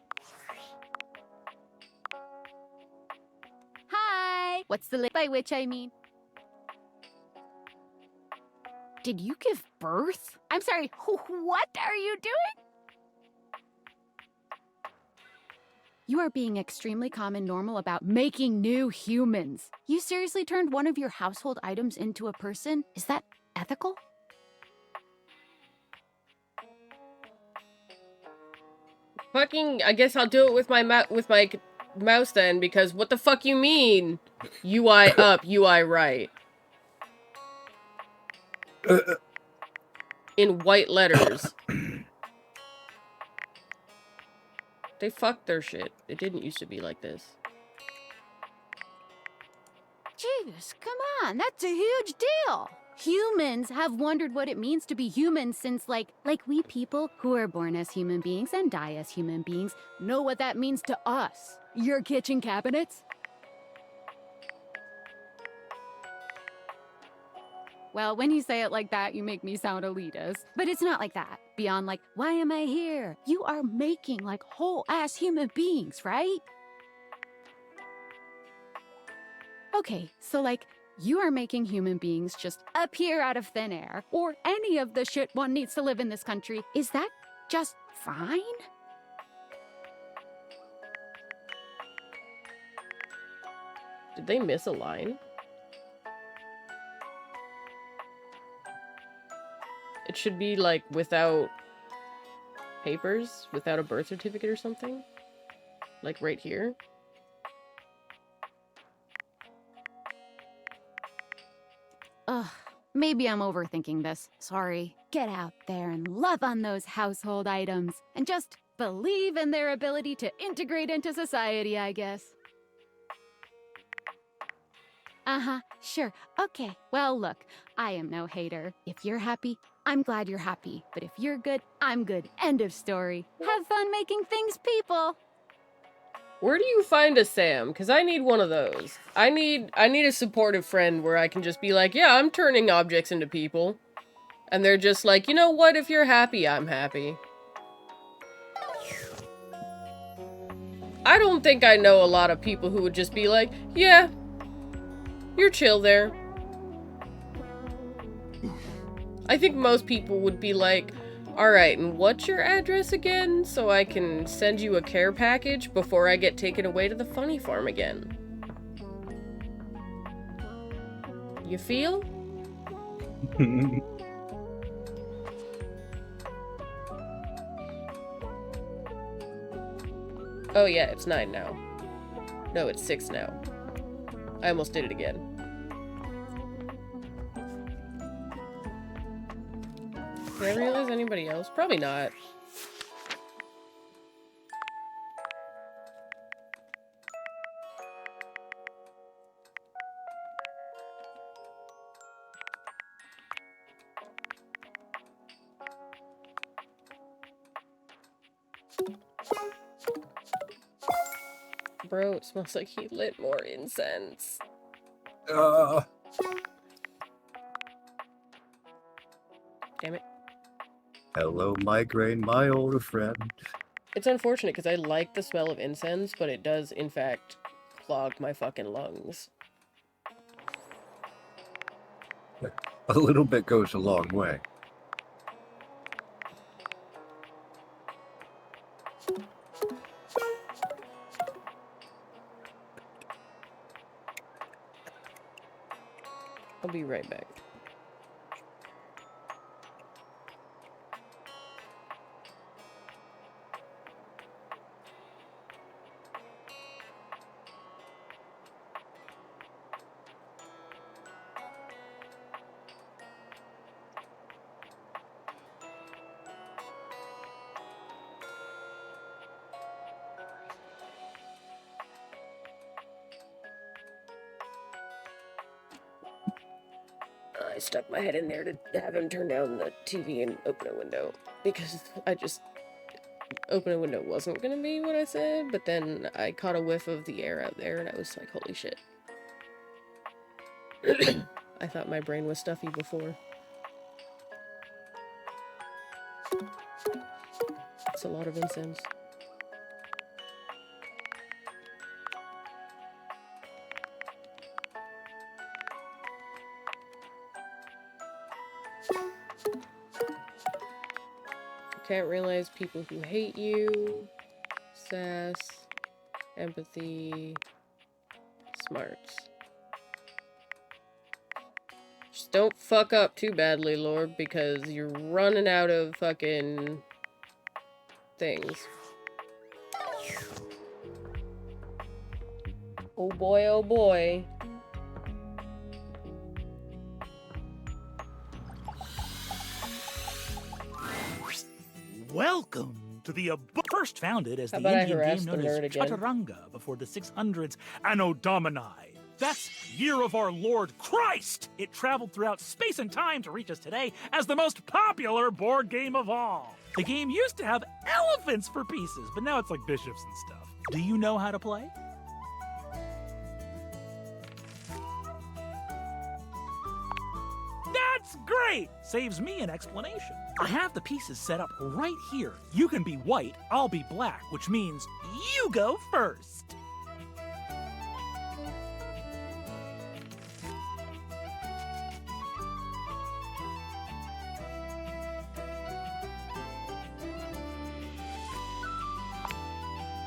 Hi! What's the by which I mean? Did you give birth? I'm sorry, what are you doing? You are being extremely calm and normal about making new humans. You seriously turned one of your household items into a person? Is that ethical? Fucking, I guess I'll do it with my mouse then, because what the fuck you mean? UI up, UI right. In white letters. They fucked their shit. It didn't used to be like this. Jesus, come on, that's a huge deal. Humans have wondered what it means to be human since, like we people who are born as human beings and die as human beings know what that means to us. Your kitchen cabinets? Well, when you say it like that, you make me sound elitist. But it's not like that. Beyond like, why am I here? You are making like whole-ass human beings, right? Okay, so like, you are making human beings just appear out of thin air, or any of the shit one needs to live in this country. Is that just fine? Did they miss a line? It should be like without papers, without a birth certificate or something. Like right here. Ugh, maybe I'm overthinking this. Sorry. Get out there and love on those household items. And just believe in their ability to integrate into society, I guess. Uh-huh, sure. Okay. Well, look, I am no hater. If you're happy, I'm glad you're happy. But if you're good, I'm good. End of story. Have fun making things, people. Where do you find a Sam? Because I need one of those. I need a supportive friend where I can just be like, yeah, I'm turning objects into people. And they're just like, you know what? If you're happy, I'm happy. I don't think I know a lot of people who would just be like, yeah, you're chill there. I think most people would be like, alright, and what's your address again? So I can send you a care package before I get taken away to the funny farm again. You feel? Oh yeah, it's 9 now. No, it's 6 now. I almost did it again. Did I realize anybody else? Probably not. Bro, it smells like he lit more incense. Damn it. Hello, migraine, my old friend. It's unfortunate because I like the smell of incense, but it does, in fact, clog my fucking lungs. A little bit goes a long way. I'll be right back. I stuck my head in there to have him turn down the TV and open a window. Because I just... Open a window wasn't gonna be what I said, but then I caught a whiff of the air out there and I was like, holy shit. I thought my brain was stuffy before. It's a lot of incense. Can't realize people who hate you. Sass. Empathy. Smarts. Just don't fuck up too badly, Lord, because you're running out of fucking things. Oh boy, oh boy. Welcome to the first founded as the How about I Indian harass game known the as nerd again? Chaturanga before the 600s Anno Domini. That's Year of Our Lord Christ! It traveled throughout space and time to reach us today as the most popular board game of all. The game used to have elephants for pieces, but now it's like bishops and stuff. Do you know how to play? That's great! Saves me an explanation. I have the pieces set up right here. You can be white, I'll be black, which means you go first.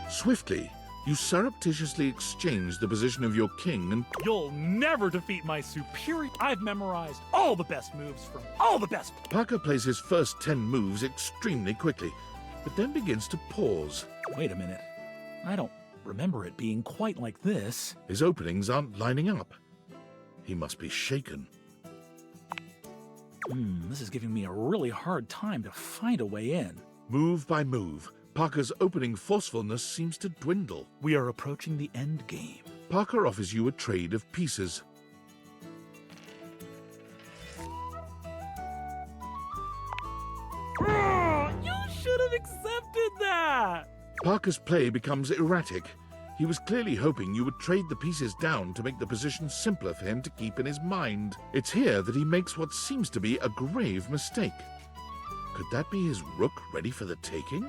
Swiftly, you surreptitiously exchange the position of your king and... You'll never defeat my superior. I've memorized all the best moves from all the best. Parker plays his first 10 moves extremely quickly, but then begins to pause. Wait a minute. I don't remember it being quite like this. His openings aren't lining up. He must be shaken. This is giving me a really hard time to find a way in. Move by move, Parker's opening forcefulness seems to dwindle. We are approaching the end game. Parker offers you a trade of pieces. You should have accepted that! Parker's play becomes erratic. He was clearly hoping you would trade the pieces down to make the position simpler for him to keep in his mind. It's here that he makes what seems to be a grave mistake. Could that be his rook ready for the taking?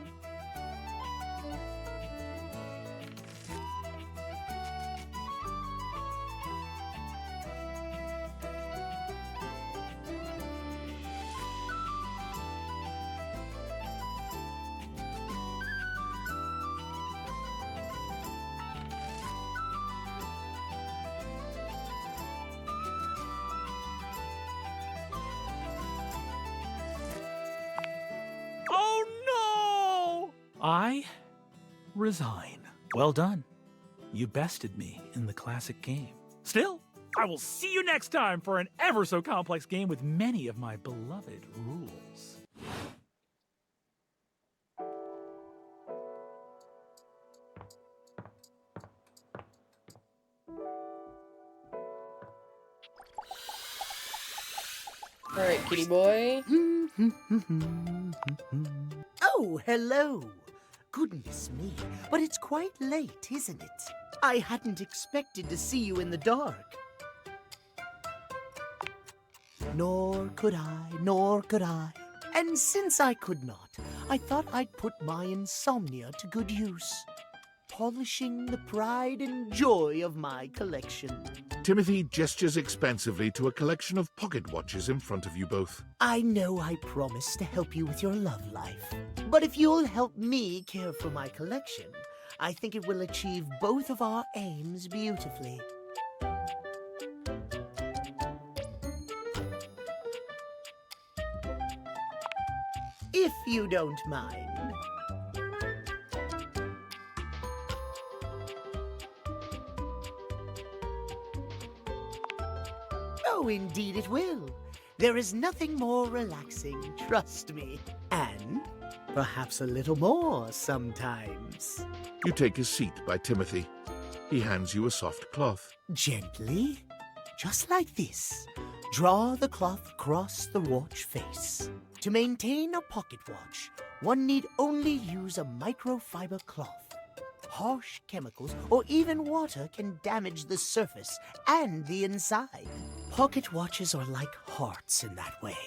I resign. Well done. You bested me in the classic game. Still, I will see you next time for an ever so complex game with many of my beloved rules. Alright, kitty boy. Oh, hello. Goodness me, but it's quite late, isn't it? I hadn't expected to see you in the dark. Nor could I. And since I could not, I thought I'd put my insomnia to good use, polishing the pride and joy of my collection. Timothy gestures expansively to a collection of pocket watches in front of you both. I know I promised to help you with your love life, but if you'll help me care for my collection, I think it will achieve both of our aims beautifully. If you don't mind. Oh, indeed it will. There is nothing more relaxing, trust me. And perhaps a little more sometimes. You take a seat by Timothy. He hands you a soft cloth. Gently, just like this. Draw the cloth across the watch face. To maintain a pocket watch, one need only use a microfiber cloth. Harsh chemicals or even water can damage the surface and the inside. Pocket watches are like hearts in that way.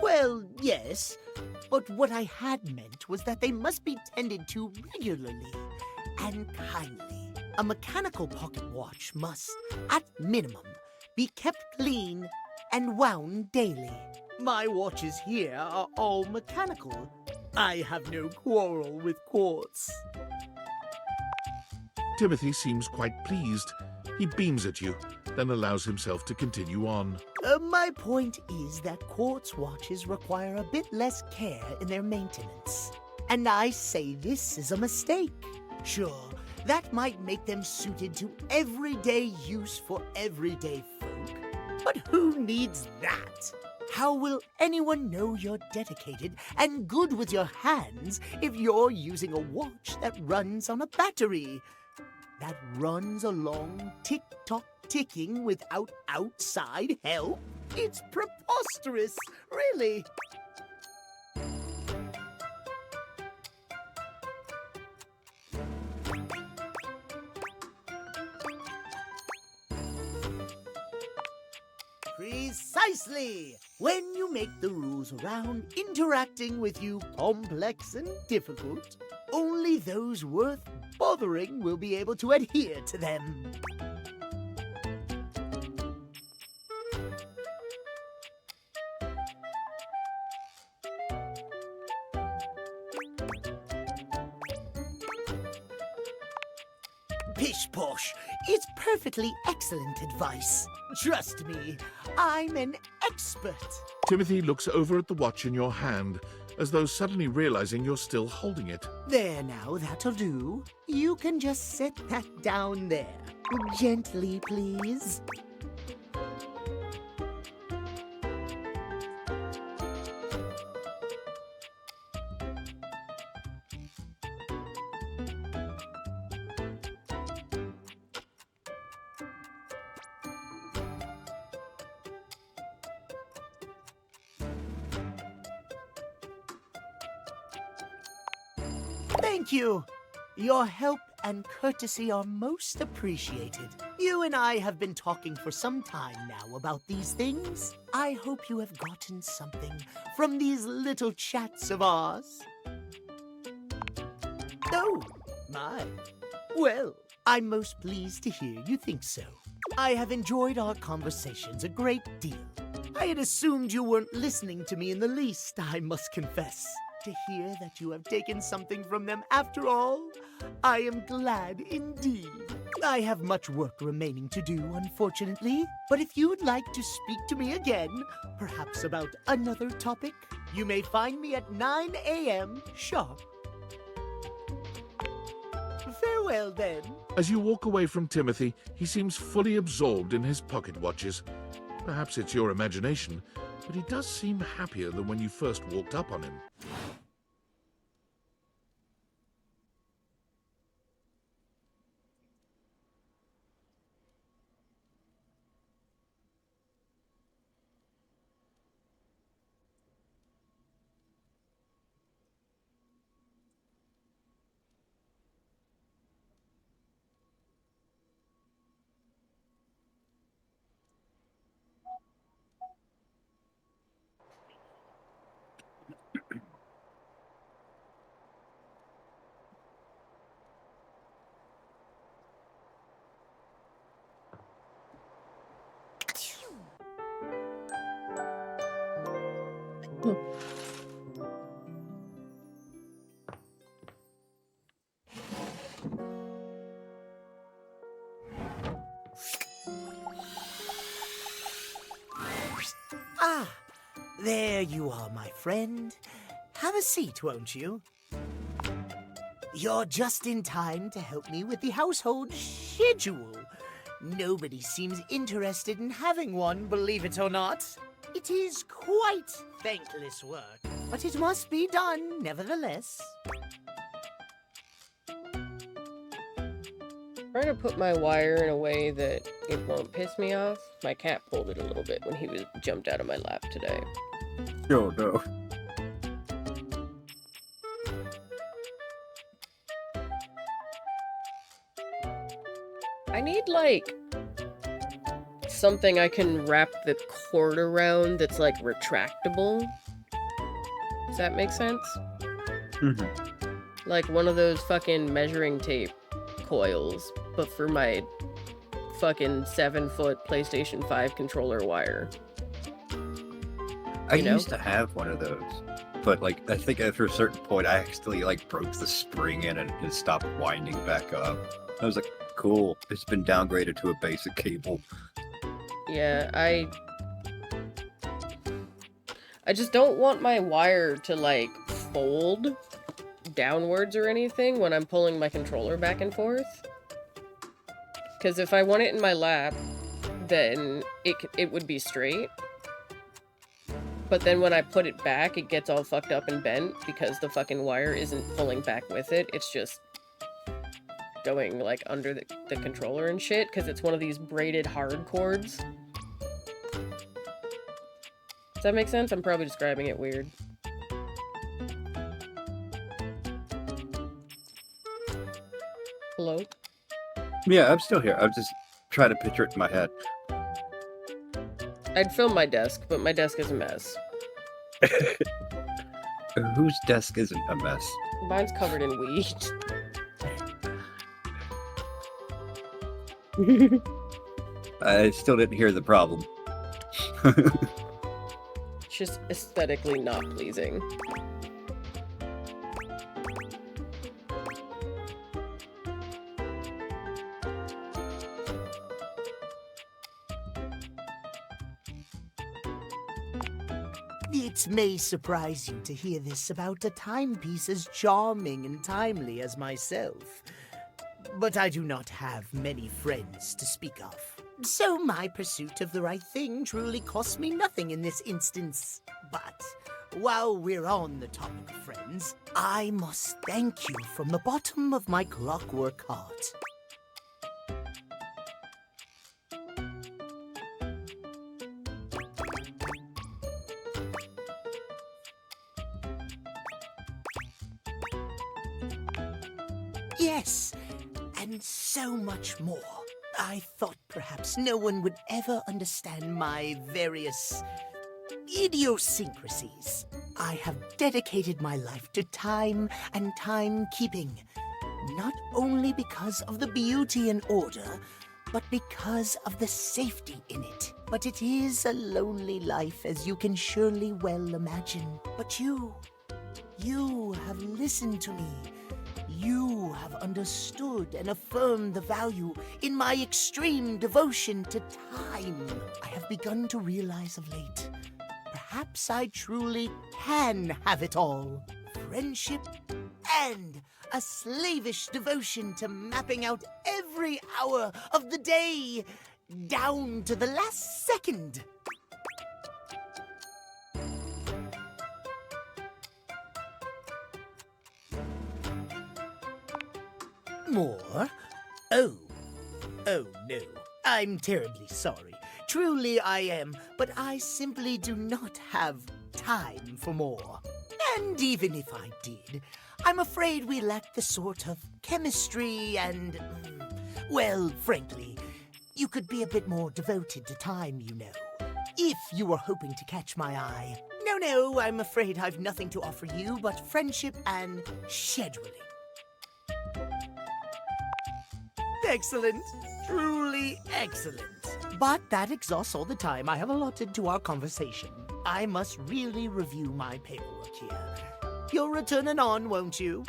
Well, yes, but what I had meant was that they must be tended to regularly and kindly. A mechanical pocket watch must, at minimum, be kept clean and wound daily. My watches here are all mechanical. I have no quarrel with quartz. Timothy seems quite pleased. He beams at you, then allows himself to continue on. My point is that quartz watches require a bit less care in their maintenance. And I say this is a mistake. Sure, that might make them suited to everyday use for everyday folk. But who needs that? How will anyone know you're dedicated and good with your hands if you're using a watch that runs on a battery? That runs along tick-tock ticking without outside help? It's preposterous, really. Precisely! When you make the rules around interacting with you complex and difficult, only those worth bothering will be able to adhere to them. Pish posh, it's perfectly excellent advice. Trust me, I'm an expert. Timothy looks over at the watch in your hand, as though suddenly realizing you're still holding it. There now, that'll do. You can just set that down there. Gently, please. Thank you. Your help and courtesy are most appreciated. You and I have been talking for some time now about these things. I hope you have gotten something from these little chats of ours. Oh, my. Well, I'm most pleased to hear you think so. I have enjoyed our conversations a great deal. I had assumed you weren't listening to me in the least, I must confess. To hear that you have taken something from them after all, I am glad indeed. I have much work remaining to do, unfortunately, but if you'd like to speak to me again, perhaps about another topic, you may find me at 9 a.m. sharp. Farewell, then. As you walk away from Timothy, he seems fully absorbed in his pocket watches. Perhaps it's your imagination, but he does seem happier than when you first walked up on him. Ah, there you are, my friend. Have a seat, won't you? You're just in time to help me with the household schedule. Nobody seems interested in having one, believe it or not. It is quite thankless work, but it must be done nevertheless. Trying to put my wire in a way that it won't piss me off. My cat pulled it a little bit when he jumped out of my lap today. Oh no. I need, like, something I can wrap the cord around that's, like, retractable. Does that make sense? Like one of those fucking measuring tape coils, but for my fucking 7-foot PlayStation 5 controller wire. I used to have one of those, but like I think after a certain point I accidentally like broke the spring in and it stopped winding back up. I was like, cool, it's been downgraded to a basic cable. Yeah, I just don't want my wire to like fold downwards or anything when I'm pulling my controller back and forth. Because if I want it in my lap, then it would be straight. But then when I put it back, it gets all fucked up and bent because the fucking wire isn't pulling back with it. It's just going like under the controller and shit because it's one of these braided hard cords. Does that make sense? I'm probably describing it weird. Hello? Yeah, I'm still here. I'm just trying to picture it in my head. I'd film my desk, but my desk is a mess. Whose desk isn't a mess? Mine's covered in weed. I still didn't hear the problem. It's just aesthetically not pleasing. It may surprise you to hear this about a timepiece as charming and timely as myself, but I do not have many friends to speak of. So my pursuit of the right thing truly costs me nothing in this instance. But while we're on the topic of friends, I must thank you from the bottom of my clockwork heart. Yes, and so much more. I thought perhaps no one would ever understand my various idiosyncrasies. I have dedicated my life to time and timekeeping, not only because of the beauty and order, but because of the safety in it. But it is a lonely life, as you can surely well imagine. But you have listened to me. You have understood and affirmed the value in my extreme devotion to time. I have begun to realize of late, perhaps I truly can have it all. Friendship and a slavish devotion to mapping out every hour of the day, down to the last second. More? Oh no. I'm terribly sorry. Truly I am, but I simply do not have time for more. And even if I did, I'm afraid we lack the sort of chemistry and, well, frankly, you could be a bit more devoted to time, you know, if you were hoping to catch my eye. No, I'm afraid I've nothing to offer you but friendship and scheduling. Excellent. Truly excellent. But that exhausts all the time I have allotted to our conversation. I must really review my paperwork here. You'll return anon, won't you?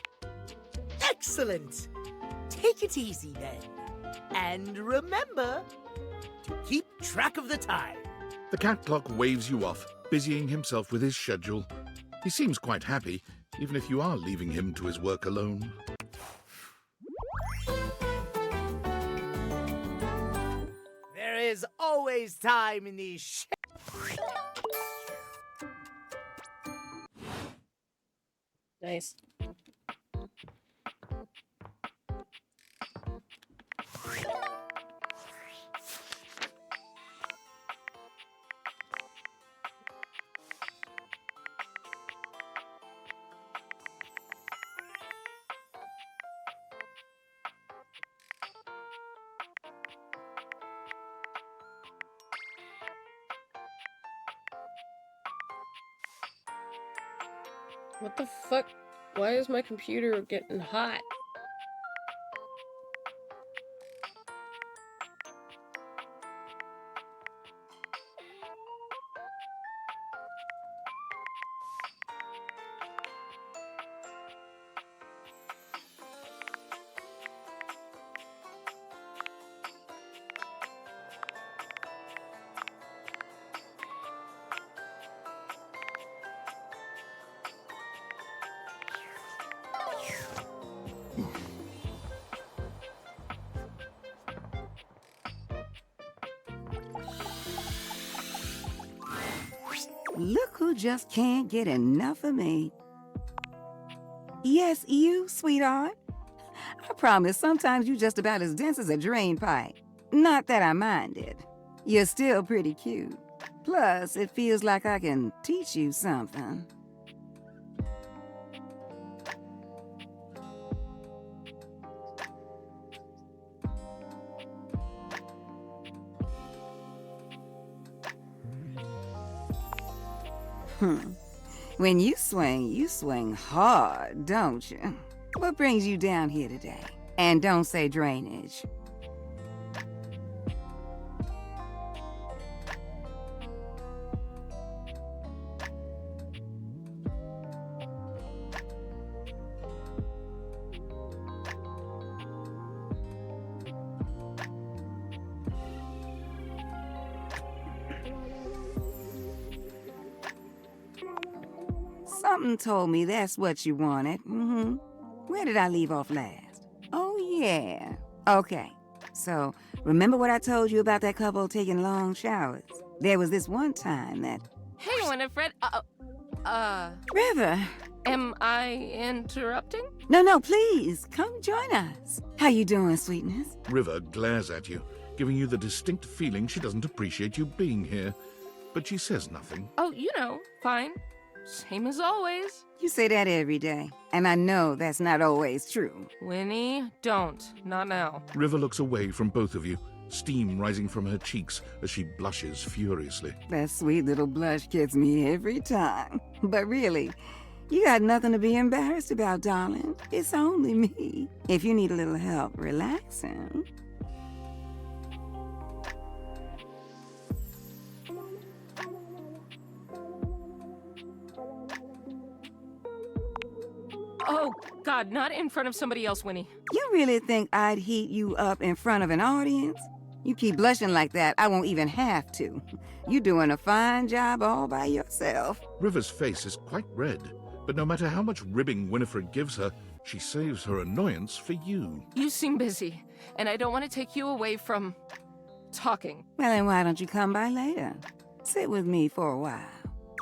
Excellent. Take it easy then. And remember to keep track of the time. The cat clock waves you off, busying himself with his schedule. He seems quite happy, even if you are leaving him to his work alone. There is always time in these Nice. What the fuck? Why is my computer getting hot? Look who just can't get enough of me. Yes, you, sweetheart. I promise sometimes you're just about as dense as a drain pipe. Not that I minded. You're still pretty cute. Plus, it feels like I can teach you something. When you swing hard, don't you? What brings you down here today? And don't say drainage. Something told me that's what you wanted. Where did I leave off last? Oh, yeah. Okay. So, remember what I told you about that couple taking long showers? There was this one time that... Hey, Winifred. River! Am I interrupting? No, please. Come join us. How you doing, sweetness? River glares at you, giving you the distinct feeling she doesn't appreciate you being here. But she says nothing. Oh, you know, fine. Same as always. You say that every day, and I know that's not always true. Winnie, don't. Not now. River looks away from both of you, steam rising from her cheeks as she blushes furiously. That sweet little blush gets me every time. But really, you got nothing to be embarrassed about, darling. It's only me. If you need a little help relaxing... Oh, God, not in front of somebody else, Winnie. You really think I'd heat you up in front of an audience? You keep blushing like that, I won't even have to. You're doing a fine job all by yourself. River's face is quite red, but no matter how much ribbing Winifred gives her, she saves her annoyance for you. You seem busy, and I don't want to take you away from... talking. Well, then why don't you come by later? Sit with me for a while.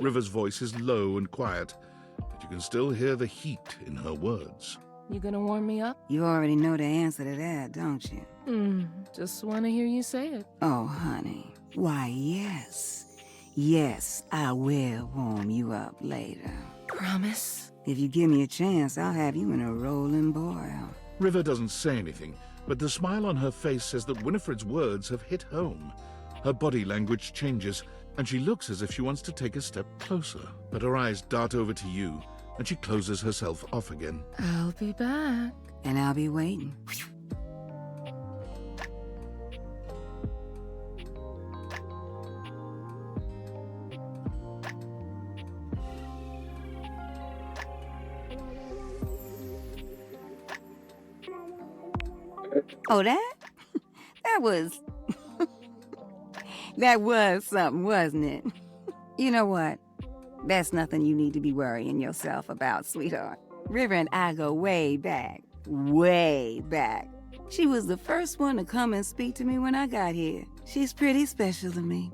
River's voice is low and quiet, but you can still hear the heat in her words. You gonna warm me up? You already know the answer to that, don't you? Just want to hear you say it. Oh, honey. Why, yes. Yes, I will warm you up later. Promise? If you give me a chance, I'll have you in a rolling boil. River doesn't say anything, but the smile on her face says that Winifred's words have hit home. Her body language changes, and she looks as if she wants to take a step closer, but her eyes dart over to you, and she closes herself off again. I'll be back. And I'll be waiting. Oh, that? That was... that was something, wasn't it? You know what? That's nothing you need to be worrying yourself about, sweetheart. River and I go way back. Way back. She was the first one to come and speak to me when I got here. She's pretty special to me.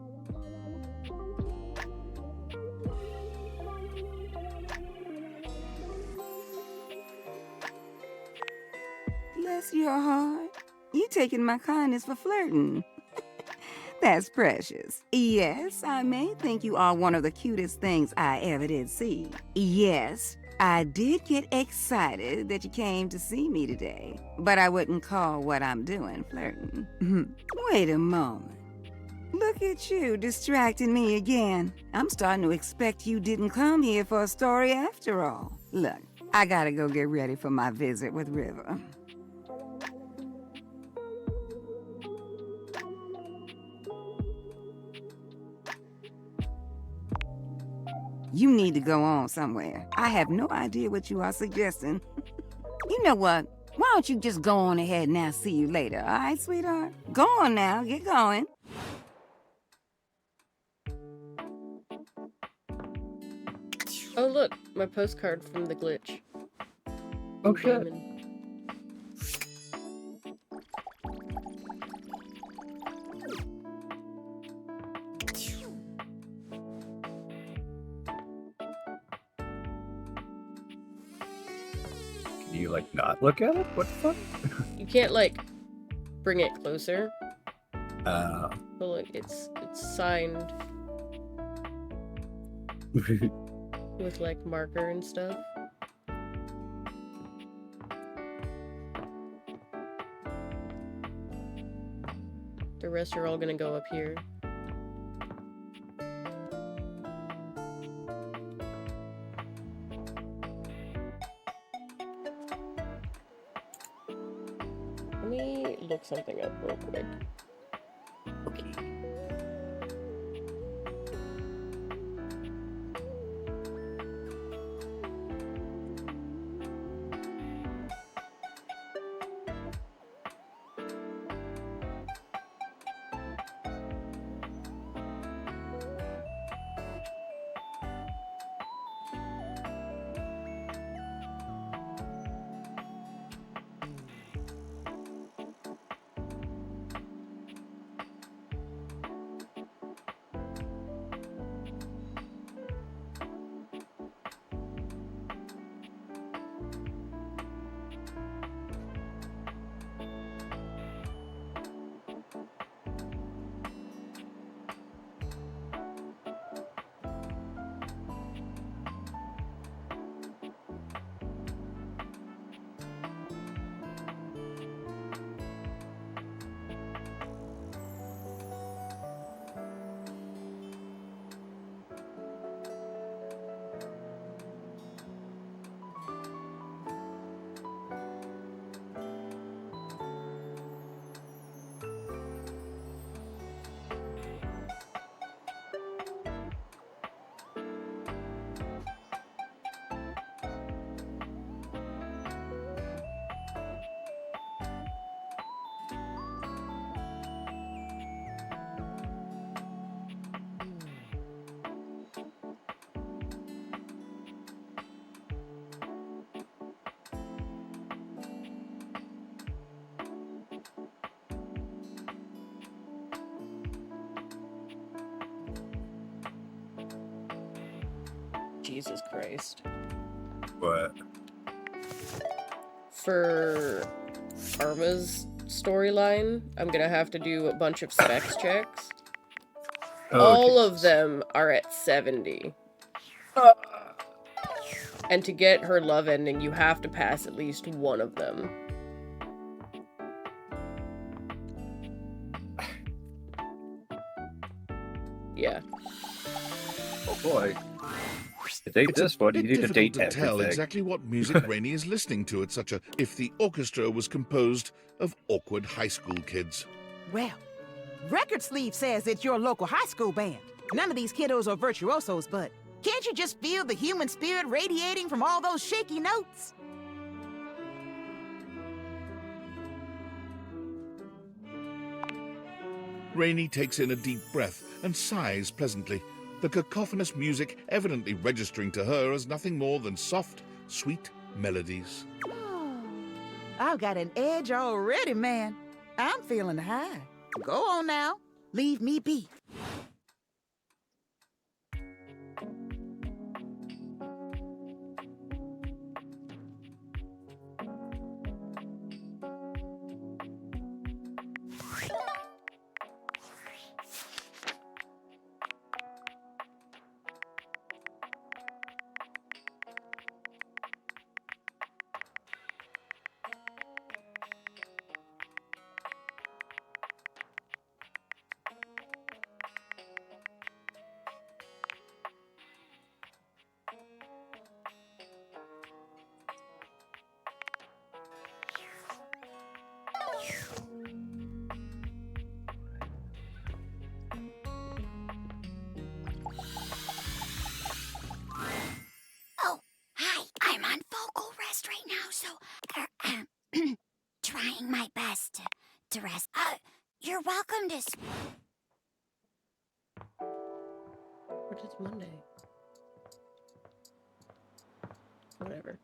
Bless your heart. You taking my kindness for flirting. That's precious. Yes, I may think you are one of the cutest things I ever did see. Yes, I did get excited that you came to see me today, but I wouldn't call what I'm doing flirting. Wait a moment. Look at you, distracting me again. I'm starting to expect you didn't come here for a story after all. Look, I gotta go get ready for my visit with River. You need to go on somewhere. I have no idea what you are suggesting. You know what? Why don't you just go on ahead and I'll see you later, all right, sweetheart? Go on now, get going. Oh look, my postcard from the glitch. Oh shit. Can you like not look at it? What the fuck? You can't like bring it closer. Uh. But look, it's signed with like marker and stuff. The rest are all gonna go up here. Let me look something up real quick. Okay. Jesus Christ. What? For Arma's storyline, I'm gonna have to do a bunch of specs checks. Oh, all Jesus. of them are at 70. And to get her love ending, you have to pass at least one of them. Yeah. Oh boy. To date It's this a one, bit you need to difficult date to tell everything. exactly what music Rainey is listening to at such a... if the orchestra was composed of awkward high school kids. Well, record sleeve says it's your local high school band. None of these kiddos are virtuosos, but can't you just feel the human spirit radiating from all those shaky notes? Rainey takes in a deep breath and sighs pleasantly, the cacophonous music evidently registering to her as nothing more than soft, sweet melodies. I've got an edge already, man. I'm feeling high. Go on now. Leave me be. Trying my best to rest. You're welcome to. What is Monday? Whatever.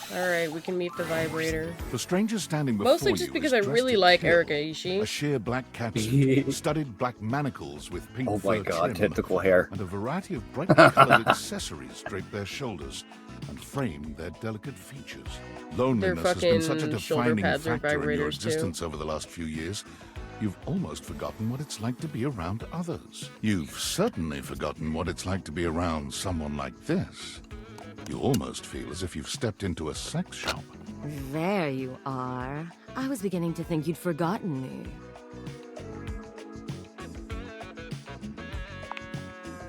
Alright, we can meet the vibrator. The stranger standing before Mostly just you because is I dressed really to like kill. Erika Ishii. A sheer black catsuit, studded black manacles with pink Oh fur my god, trim, tentacle hair. and a variety of brightly colored accessories drape their shoulders and frame their delicate features. Loneliness has been such a fucking shoulder defining pads are factor in your vibrators, too. existence over the last few years. You've almost forgotten what it's like to be around others. You've certainly forgotten what it's like to be around someone like this. You almost feel as if you've stepped into a sex shop. There you are. I was beginning to think you'd forgotten me.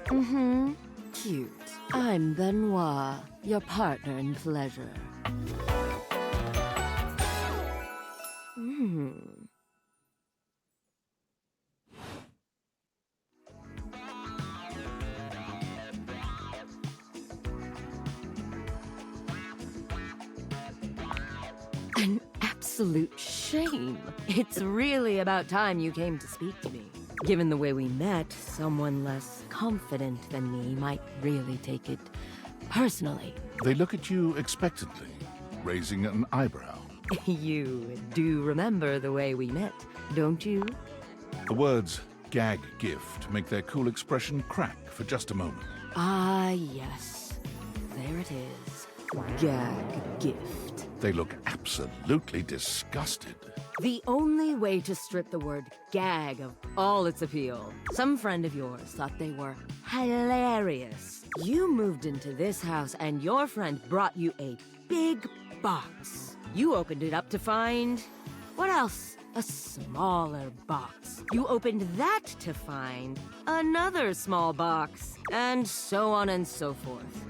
Mm-hmm. Cute. I'm Benoit, your partner in pleasure. An absolute shame. It's really about time you came to speak to me. Given the way we met, someone less confident than me might really take it personally. They look at you expectantly, raising an eyebrow. You do remember the way we met, don't you? The words gag gift make their cool expression crack for just a moment. Ah, yes. There it is. Gag gift. They look absolutely disgusted. The only way to strip the word gag of all its appeal. Some friend of yours thought they were hilarious. You moved into this house and your friend brought you a big box. You opened it up to find... what else? A smaller box. You opened that to find another small box. And so on and so forth.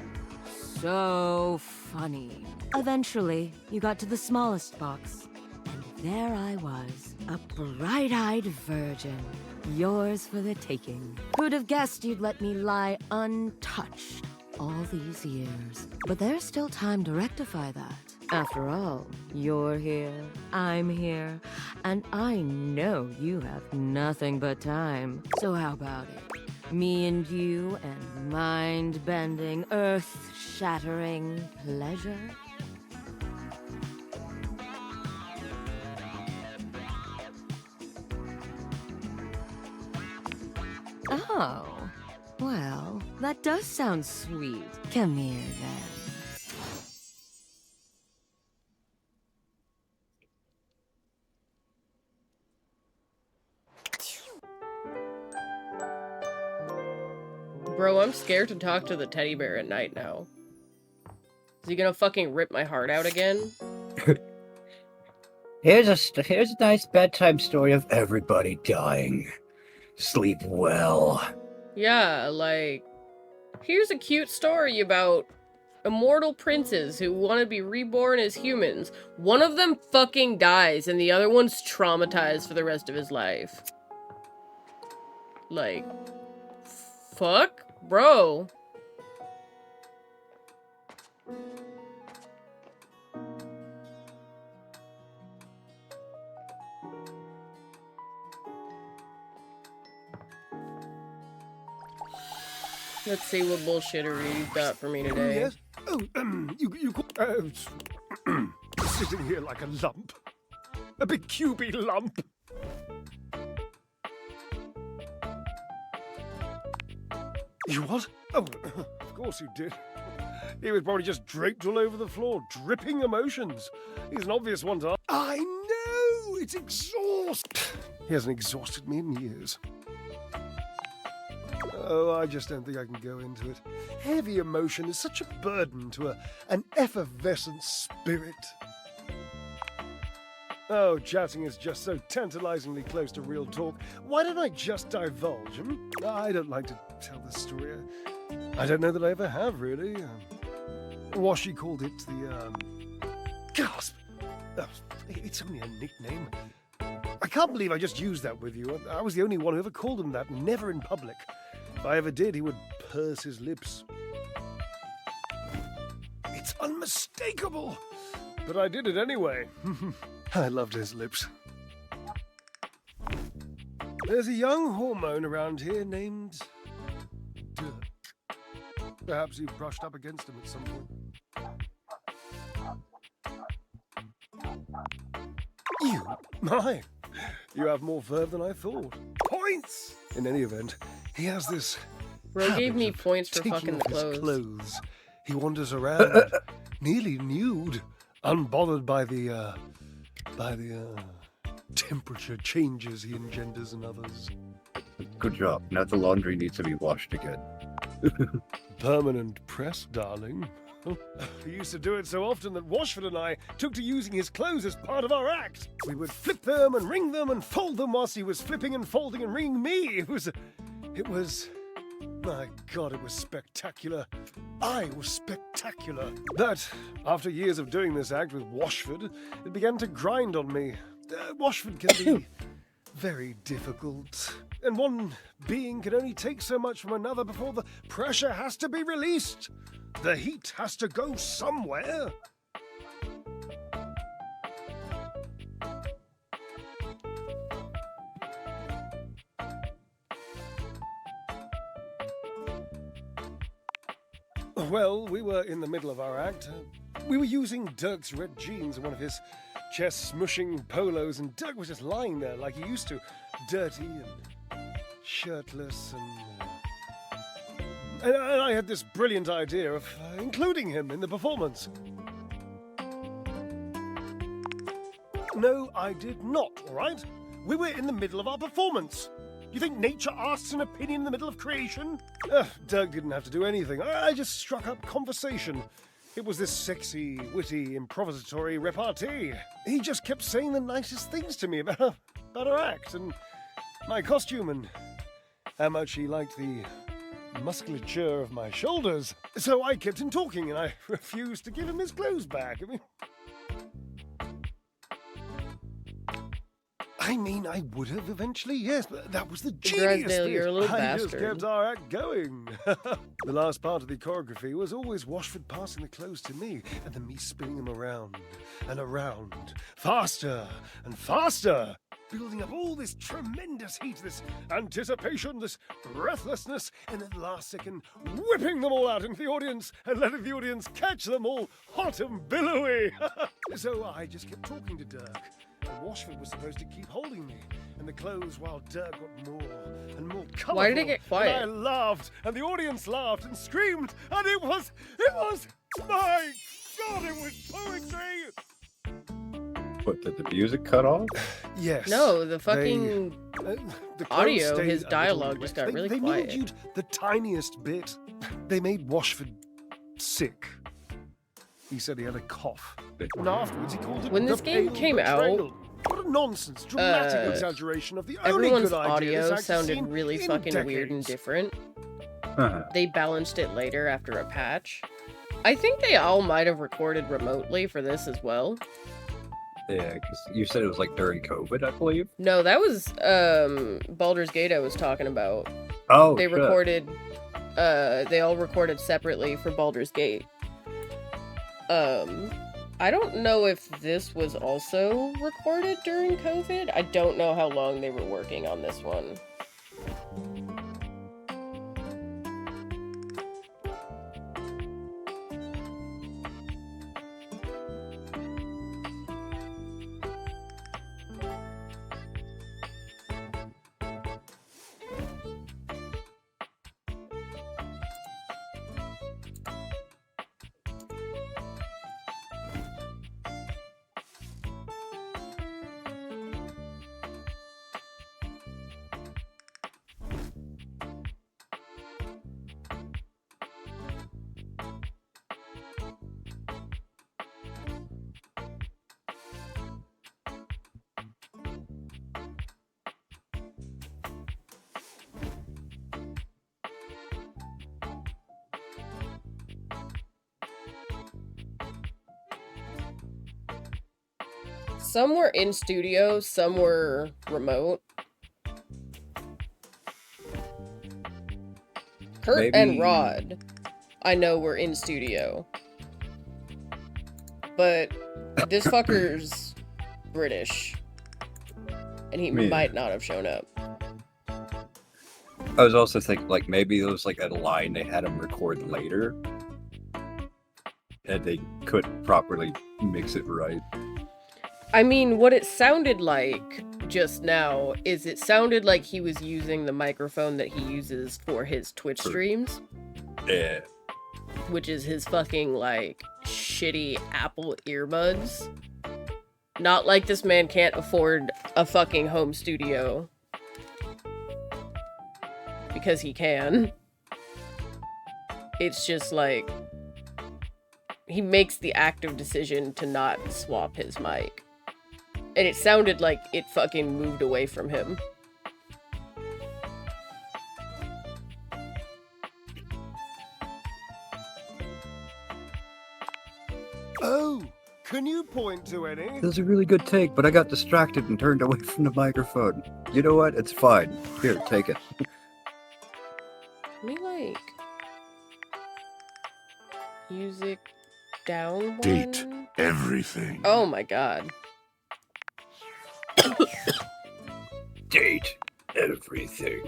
So funny. Eventually, you got to the smallest box. And there I was, a bright-eyed virgin. Yours for the taking. Who'd have guessed you'd let me lie untouched all these years? But there's still time to rectify that. After all, you're here, I'm here, and I know you have nothing but time. So how about it? Me and you and mind-bending, earth-shattering pleasure? Oh, well, that does sound sweet. Come here, then. Bro, I'm scared to talk to the teddy bear at night now. Is he gonna fucking rip my heart out again? Here's a nice bedtime story of everybody dying. Sleep well. Yeah, like, here's a cute story about immortal princes who want to be reborn as humans. One of them fucking dies and the other one's traumatized for the rest of his life. Like, fuck? Bro. Let's see what bullshittery you've got for me today. Yes? Oh, sitting here like a lump. A big cubey lump. You what? Oh, of course you did. He was probably just draped all over the floor, dripping emotions. He's an obvious one to... I know! It's He hasn't exhausted me in years. Oh, I just don't think I can go into it. Heavy emotion is such a burden to an effervescent spirit. Oh, chatting is just so tantalizingly close to real talk. Why don't I just divulge? I don't like to tell this story. I don't know that I ever have, really. Washi called it the, gasp! Oh, it's only a nickname. I can't believe I just used that with you. I was the only one who ever called him that, never in public. If I ever did, he would purse his lips. It's unmistakable! But I did it anyway. I loved his lips. There's a young hormone around here named Dirk. Perhaps you brushed up against him at some point. You have more verve than I thought. Points! In any event, he has this Bro gave me habit of points for taking fucking the off his clothes. clothes. He wanders around nearly nude, unbothered by the temperature changes he engenders in others. Good job. Now the laundry needs to be washed again. Permanent press, darling. He used to do it so often that Washford and I took to using his clothes as part of our act. We would flip them and wring them and fold them whilst he was flipping and folding and wringing me. It was, my God, it was spectacular. I was spectacular. But after years of doing this act with Washford, it began to grind on me. Washford can be very difficult. And one being can only take so much from another before the pressure has to be released. The heat has to go somewhere. Well, we were in the middle of our act. We were using Dirk's red jeans and one of his chest-smushing polos, and Dirk was just lying there like he used to, dirty and shirtless, and I had this brilliant idea of including him in the performance. No, I did not, all right? We were in the middle of our performance. You think nature asks an opinion in the middle of creation? Dirk didn't have to do anything. I just struck up conversation. It was this sexy, witty, improvisatory repartee. He just kept saying the nicest things to me about our act and my costume and how much he liked the musculature of my shoulders. So I kept him talking and I refused to give him his clothes back. I mean, I would have eventually, yes, but that was the genius Drysdale, bit. you're a little I just bastard. kept our act going. The last part of the choreography was always Washford passing the clothes to me, and then me spinning them around and around, faster and faster, building up all this tremendous heat, this anticipation, this breathlessness, and at the last second, whipping them all out into the audience and letting the audience catch them all hot and billowy. So I just kept talking to Dirk. And Washford was supposed to keep holding me, and the clothes, while Dirk got more and more colourful. Why did it get quiet? And I laughed, and the audience laughed and screamed, and it was, my God, it was poetry! What, did the music cut off? Yes. No, the fucking the clothes audio, stayed his a little dialogue wet. just got They- really they quiet. mildewed the tiniest bit. They made Washford sick. He said he had a cough. And afterwards he called it When the this game pale came betrayal. What a nonsense, dramatic Uh, exaggeration of the only everyone's good idea this audio act has sounded seen really in fucking weird and decades. different. Uh-huh. They balanced it later after a patch. I think they all might have recorded remotely for this as well. Yeah, because you said it was like during COVID, I believe. No, that was Baldur's Gate I was talking about. Oh, they shit. recorded they all recorded separately for Baldur's Gate. I don't know if this was also recorded during COVID. I don't know how long they were working on this one. Some were in studio, some were remote. Kurt and Maybe- Rod, I know were in studio. But this fucker's British. And he Yeah. might not have shown up. I was also thinking, like, maybe it was like a line they had him record later. And they couldn't properly mix it right. I mean, what it sounded like just now is it sounded like he was using the microphone that he uses for his Twitch streams. Yeah. Which is his fucking, like, shitty Apple earbuds. Not like this man can't afford a fucking home studio. Because he can. It's just like... he makes the active decision to not swap his mic. And it sounded like it fucking moved away from him. Oh, can you point to any? It was a really good take, but I got distracted and turned away from the microphone. You know what? It's fine. Here, take it. Let me, like... music down one? Date everything. Oh my god. Date everything.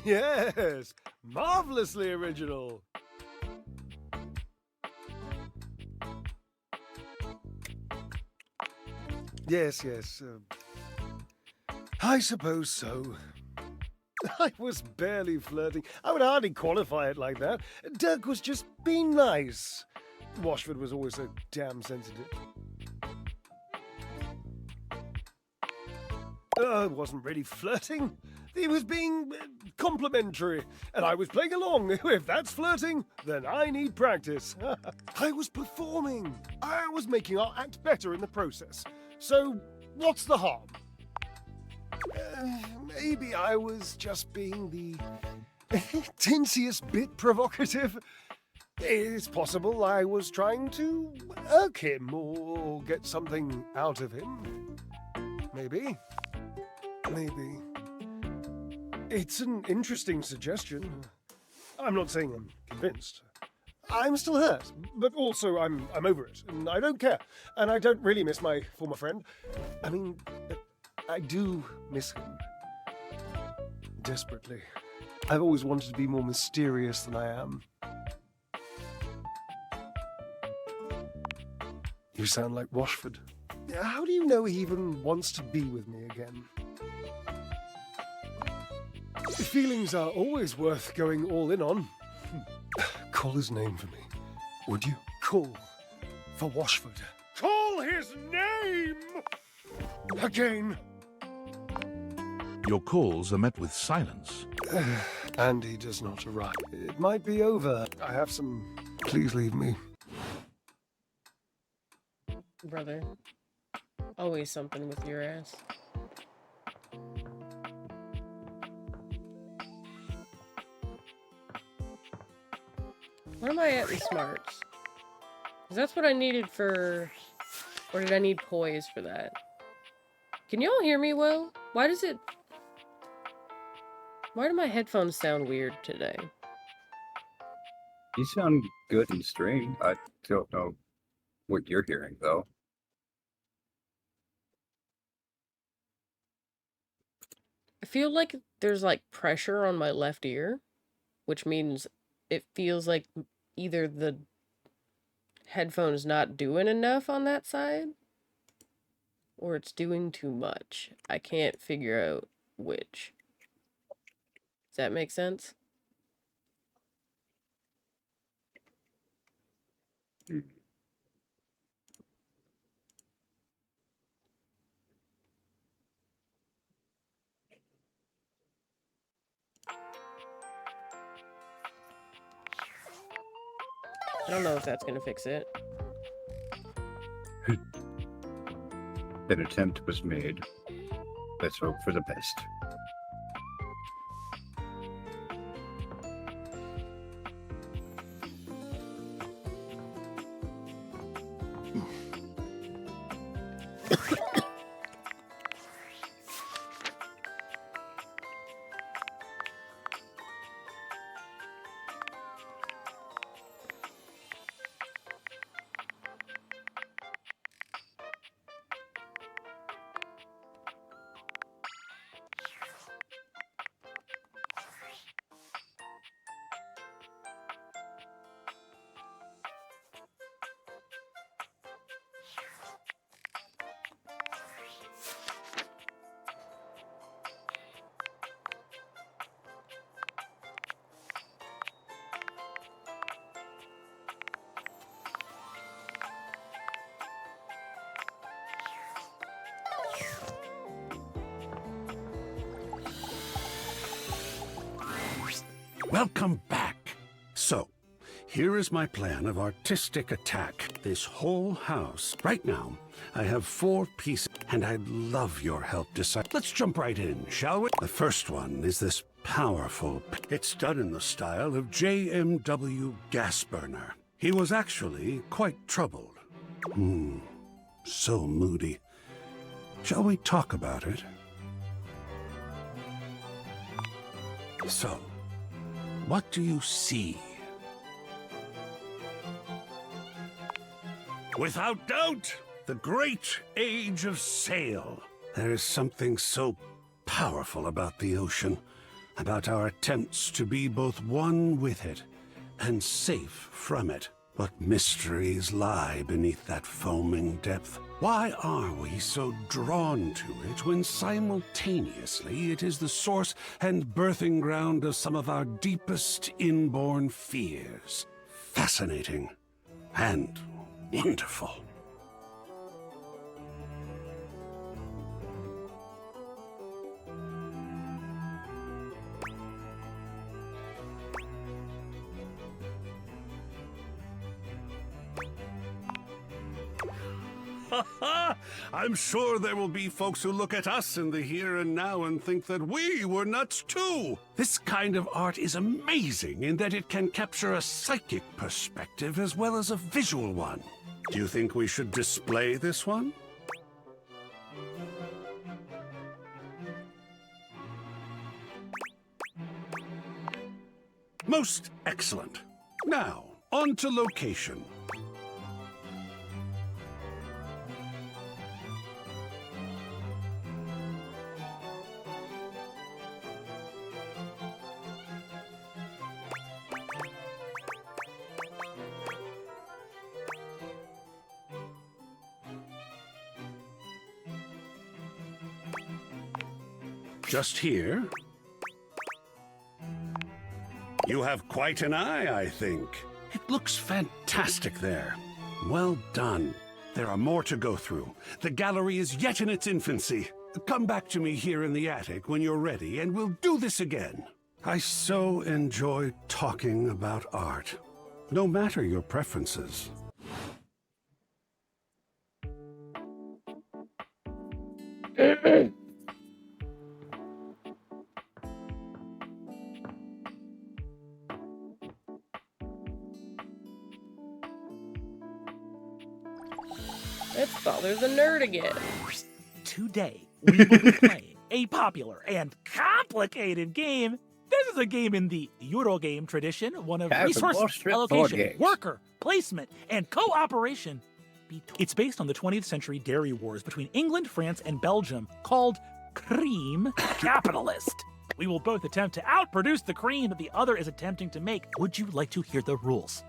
Yes, marvelously original. Yes, yes. I suppose so. I was barely flirting. I would hardly qualify it like that. Dirk was just being nice. Washford was always so damn sensitive. It wasn't really flirting. He was being complimentary, and I was playing along. If that's flirting, then I need practice. I was performing. I was making our act better in the process. So, what's the harm? Maybe I was just being the tinsiest bit provocative. It's possible I was trying to irk him or get something out of him. Maybe. Maybe. It's an interesting suggestion. I'm not saying I'm convinced. I'm still hurt, but also I'm over it, and I don't care. And I don't really miss my former friend. I mean, I do miss him. Desperately. I've always wanted to be more mysterious than I am. You sound like Washford. How do you know he even wants to be with me again? Feelings are always worth going all in on. Call his name for me, would you? Call for Washford. Call his name! Again! Your calls are met with silence. And he does not arrive. It might be over. I have some... Please leave me. Brother. Always something with your ass. Where am I at in smarts? Because that's what I needed for... Or did I need poise for that? Can y'all hear me well? Why does it... Why do my headphones sound weird today? You sound good and strange. I don't know what you're hearing, though. I feel like there's like pressure on my left ear, which means it feels like either the headphone's not doing enough on that side, or it's doing too much. I can't figure out which. Does that make sense? I don't know if that's gonna fix it. An attempt was made. Let's hope for the best. Welcome back. So, here is my plan of artistic attack. This whole house. Right now, I have 4 pieces, and I'd love your help decide. Let's jump right in, shall we? The first one is this powerful. It's done in the style of JMW Gas Burner. He was actually quite troubled. So moody. Shall we talk about it? So, what do you see? Without doubt, the great age of sail. There is something so powerful about the ocean, about our attempts to be both one with it and safe from it. What mysteries lie beneath that foaming depth? Why are we so drawn to it when simultaneously it is the source and birthing ground of some of our deepest inborn fears? Fascinating and wonderful. I'm sure there will be folks who look at us in the here and now and think that we were nuts too. This kind of art is amazing in that it can capture a psychic perspective as well as a visual one. Do you think we should display this one? Most excellent. Now, on to location. Just here. You have quite an eye, I think. It looks fantastic there. Well done. There are more to go through. The gallery is yet in its infancy. Come back to me here in the attic when you're ready, and we'll do this again. I so enjoy talking about art, no matter your preferences. Let's bother the nerd again. Today, we will be playing a popular and complicated game. This is a game in the Eurogame tradition, one of resource allocation, worker, placement, and cooperation. It's based on the 20th century dairy wars between England, France, and Belgium, called Cream Capitalist. We will both attempt to outproduce the cream that the other is attempting to make. Would you like to hear the rules?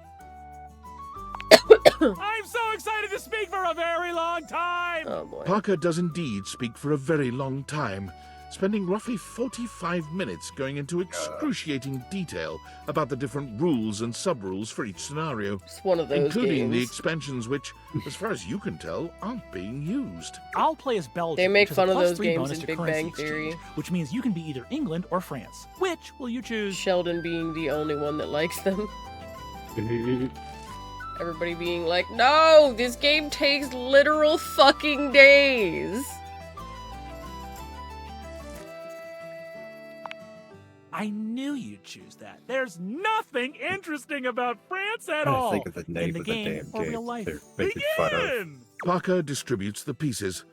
I'm so excited to speak for a very long time! Oh boy. Parker does indeed speak for a very long time, spending roughly 45 minutes going into excruciating detail about the different rules and sub-rules for each scenario. It's one of those including the games. expansions which, as far as you can tell, aren't being used. I'll play as Belgium. They make which is a fun of +3 those games bonus in to Big currency Bang Theory. exchange, which means you can be either England or France. Which will you choose? Sheldon being the only one that likes them. Everybody being like, no, this game takes literal fucking days. I knew you'd choose that. There's nothing interesting about France at all. I think of the name in the of the game damn or game. real life. They're making fun of. Begin! Parker distributes the pieces,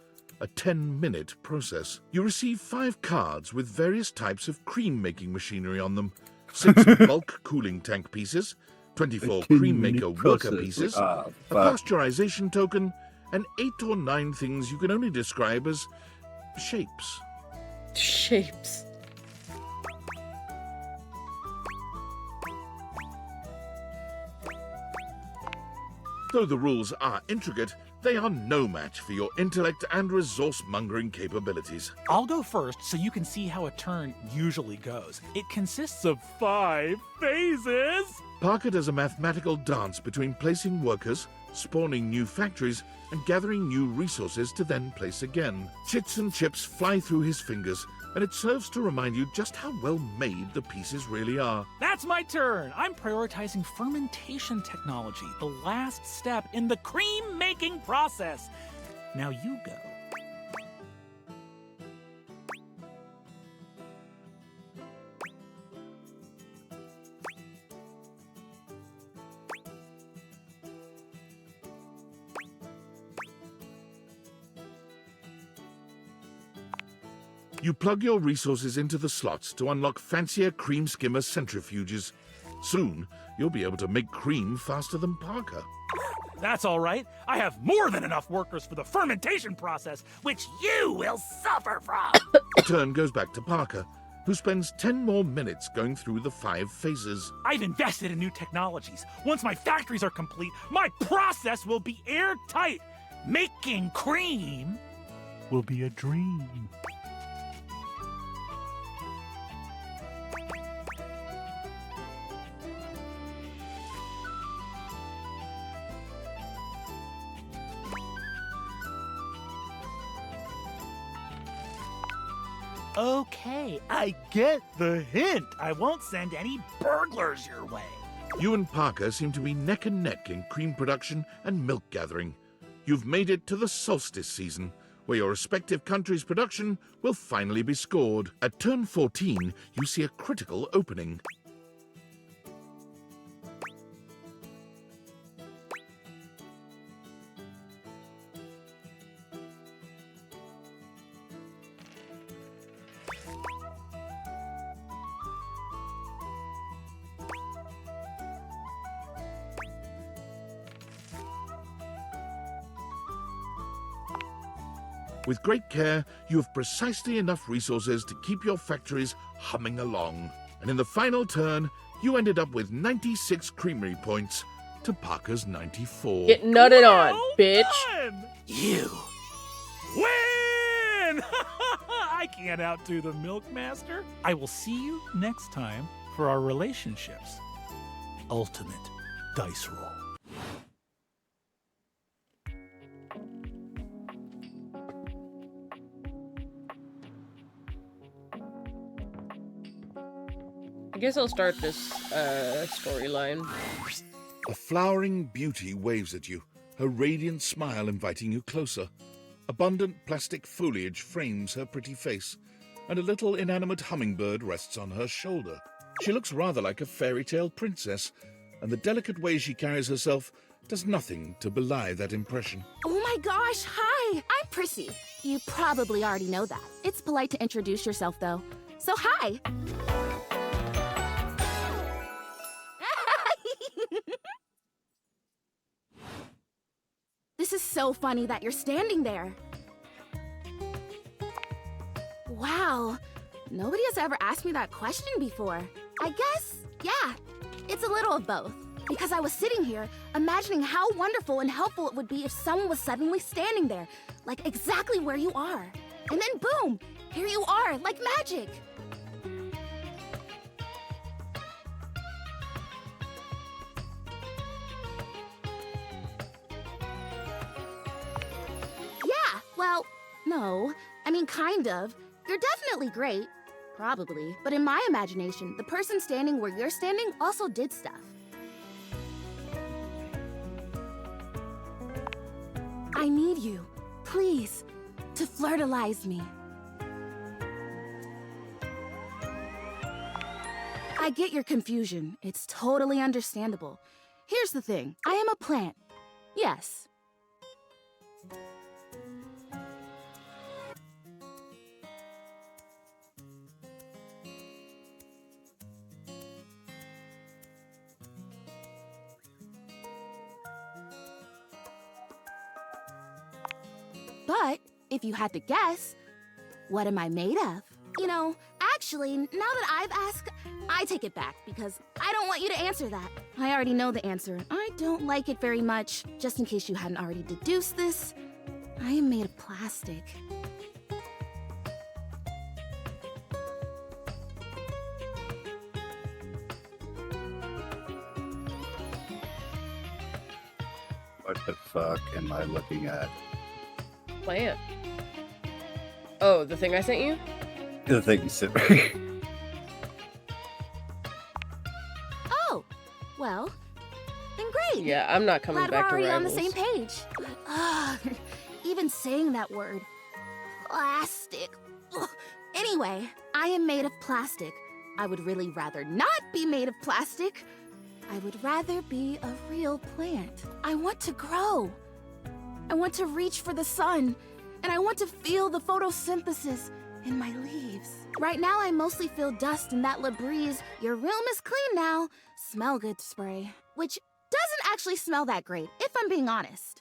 a 10-minute process. You receive 5 cards with various types of cream-making machinery on them, 6 bulk cooling tank pieces, 24 cream maker worker pieces, a pasteurization token, and 8 or 9 things you can only describe as shapes. Shapes. Though the rules are intricate, they are no match for your intellect and resource-mongering capabilities. I'll go first so you can see how a turn usually goes. It consists of 5 phases. Parker does a mathematical dance between placing workers, spawning new factories and gathering new resources to then place again. Chits and chips fly through his fingers, and it serves to remind you just how well made the pieces really are. That's my turn. I'm prioritizing fermentation technology, the last step in the cream-making process. Now you go. You plug your resources into the slots to unlock fancier cream skimmer centrifuges. Soon, you'll be able to make cream faster than Parker. That's all right. I have more than enough workers for the fermentation process, which you will suffer from. The turn goes back to Parker, who spends 10 more minutes going through the 5 phases. I've invested in new technologies. Once my factories are complete, my process will be airtight. Making cream will be a dream. Okay, I get the hint. I won't send any burglars your way. You and Parker seem to be neck and neck in cream production and milk gathering. You've made it to the solstice season, where your respective countries' production will finally be scored. At turn 14, you see a critical opening. With great care, you have precisely enough resources to keep your factories humming along. And in the final turn, you ended up with 96 creamery points to Parker's 94. Get nutted on, bitch. Done! You win! I can't outdo the Milkmaster. I will see you next time for our relationships. Ultimate dice roll. I guess I'll start this storyline. A flowering beauty waves at you, her radiant smile inviting you closer. Abundant plastic foliage frames her pretty face, and a little inanimate hummingbird rests on her shoulder. She looks rather like a fairy tale princess, and the delicate way she carries herself does nothing to belie that impression. Oh my gosh, hi! I'm Prissy. You probably already know that. It's polite to introduce yourself, though. So hi! This is so funny that you're standing there. Wow, nobody has ever asked me that question before. I guess, yeah, it's a little of both. Because I was sitting here, imagining how wonderful and helpful it would be if someone was suddenly standing there, like exactly where you are. And then boom, here you are, like magic. Yeah, well, no. I mean, kind of. You're definitely great. Probably. But in my imagination, the person standing where you're standing also did stuff. I need you, please, to flirtalize me. I get your confusion. It's totally understandable. Here's the thing. I am a plant. Yes. But if you had to guess, what am I made of? You know, actually, now that I've asked, I take it back because I don't want you to answer that. I already know the answer. I don't like it very much. Just in case you hadn't already deduced this, I am made of plastic. What the fuck am I looking at? Plant. Oh, the thing I sent you? The thing you said. Oh, well, then great. Yeah, I'm not coming Glad back we're to already on the Rivals. same page. But, even saying that word, plastic. Ugh. Anyway, I am made of plastic. I would really rather not be made of plastic. I would rather be a real plant. I want to grow. I want to reach for the sun. And I want to feel the photosynthesis in my leaves. Right now, I mostly feel dust in that Labreeze, your room is clean now, smell good spray. Which doesn't actually smell that great, if I'm being honest.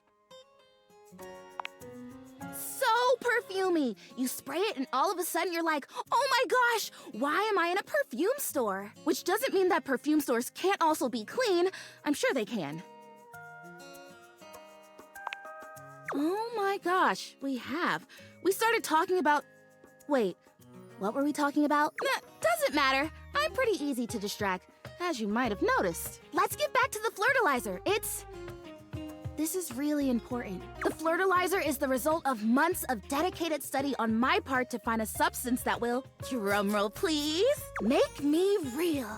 So perfumey. You spray it and all of a sudden you're like, oh my gosh, why am I in a perfume store? Which doesn't mean that perfume stores can't also be clean. I'm sure they can. Oh my gosh, we have. We started talking about... Wait, what were we talking about? Nah, doesn't matter. I'm pretty easy to distract, as you might have noticed. Let's get back to the flirtilizer. This is really important. The flirtilizer is the result of months of dedicated study on my part to find a substance that will, drumroll please, make me real.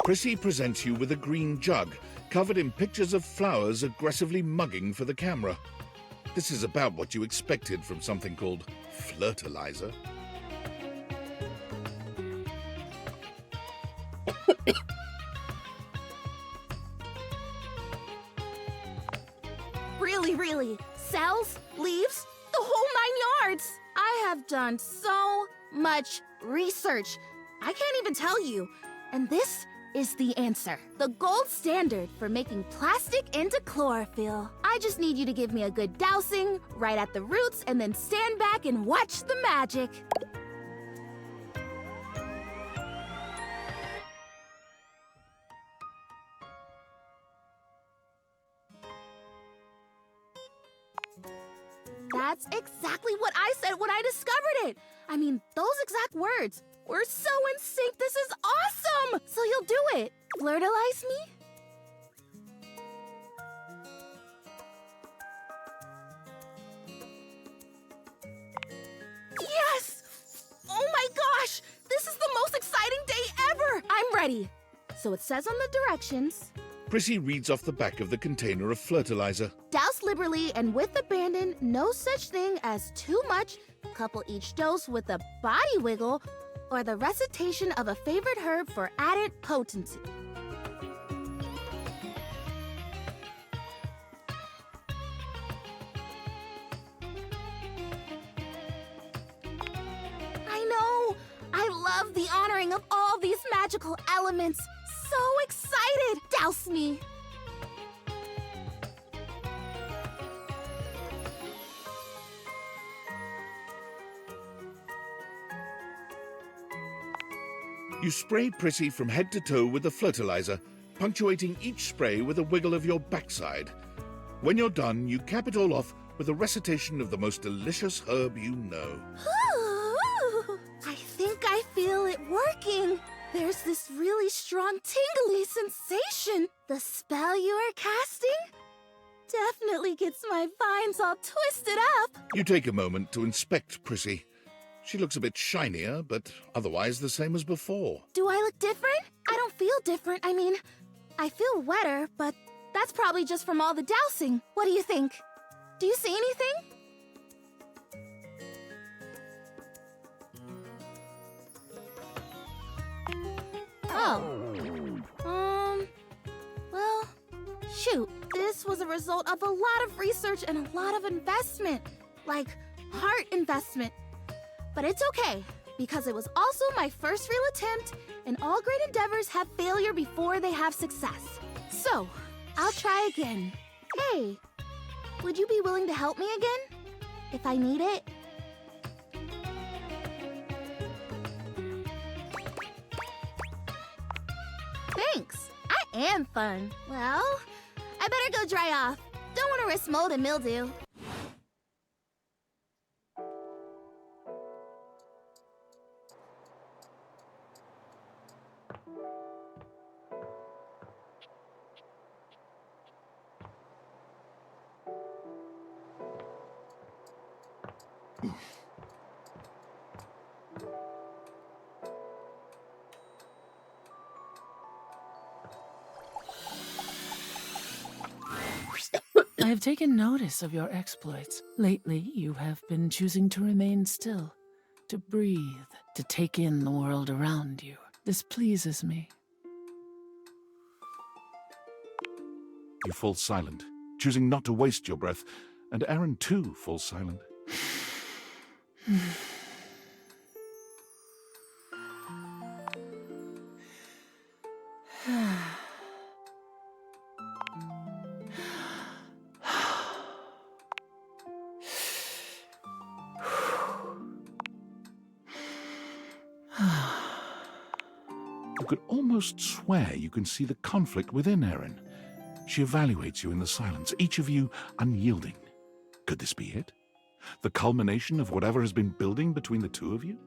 Prissy presents you with a green jug, covered in pictures of flowers aggressively mugging for the camera. This is about what you expected from something called flirtilizer. Really, cells, leaves, the whole 9 yards. I have done so much research. I can't even tell you. And this is the answer. The gold standard for making plastic into chlorophyll. I just need you to give me a good dousing right at the roots and then stand back and watch the magic. That's exactly what I said when I discovered it. I mean, those exact words. We're so in sync. This is awesome. So you'll do it. Flirtilize me? Yes! Oh my gosh! This is the most exciting day ever! I'm ready. So it says on the directions... Prissy reads off the back of the container of fertilizer. Douse liberally and with abandon, no such thing as too much. Couple each dose with a body wiggle or the recitation of a favorite herb for added potency. I know! I love the honoring of all these magical elements. So excited! Douse me! You spray Prissy from head to toe with the fertilizer, punctuating each spray with a wiggle of your backside. When you're done, you cap it all off with a recitation of the most delicious herb you know. Ooh, I think I feel it working. There's this really strong tingly sensation. The spell you are casting definitely gets my vines all twisted up. You take a moment to inspect Prissy. She looks a bit shinier, but otherwise the same as before. Do I look different? I don't feel different. I mean, I feel wetter, but that's probably just from all the dousing. What do you think? Do you see anything? Oh. Well, shoot. This was a result of a lot of research and a lot of investment. Like, heart investment. But it's okay, because it was also my first real attempt, and all great endeavors have failure before they have success. So, I'll try again. Hey, would you be willing to help me again? If I need it? Thanks. I am fun. Well, I better go dry off. Don't want to risk mold and mildew. I have taken notice of your exploits. Lately, you have been choosing to remain still, to breathe, to take in the world around you. This pleases me. You fall silent, choosing not to waste your breath, and Aaron too falls silent. You could almost swear you can see the conflict within Erin. She evaluates you in the silence, each of you unyielding. Could this be it? The culmination of whatever has been building between the two of you?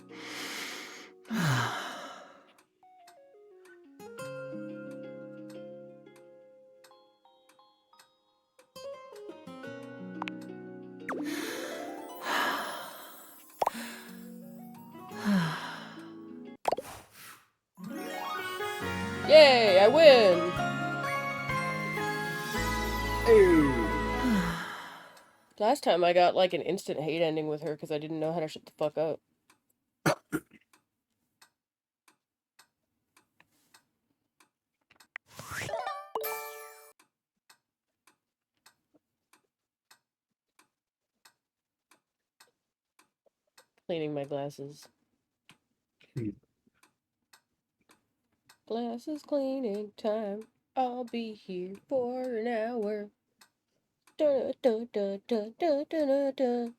Yay, I win! Last time I got like an instant hate ending with her because I didn't know how to shut the fuck up. Cleaning my glasses. Glasses cleaning time. I'll be here for an hour. Da da da da da da da.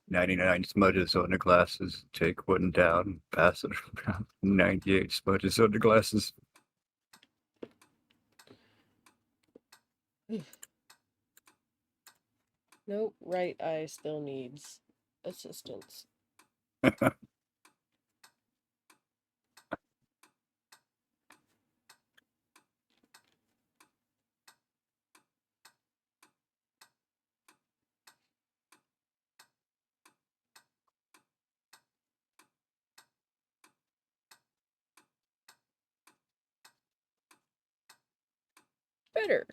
99 smudges on the glasses. Take one down, pass it around. 98 smudges on the glasses. Nope, right eye still needs assistance. Better.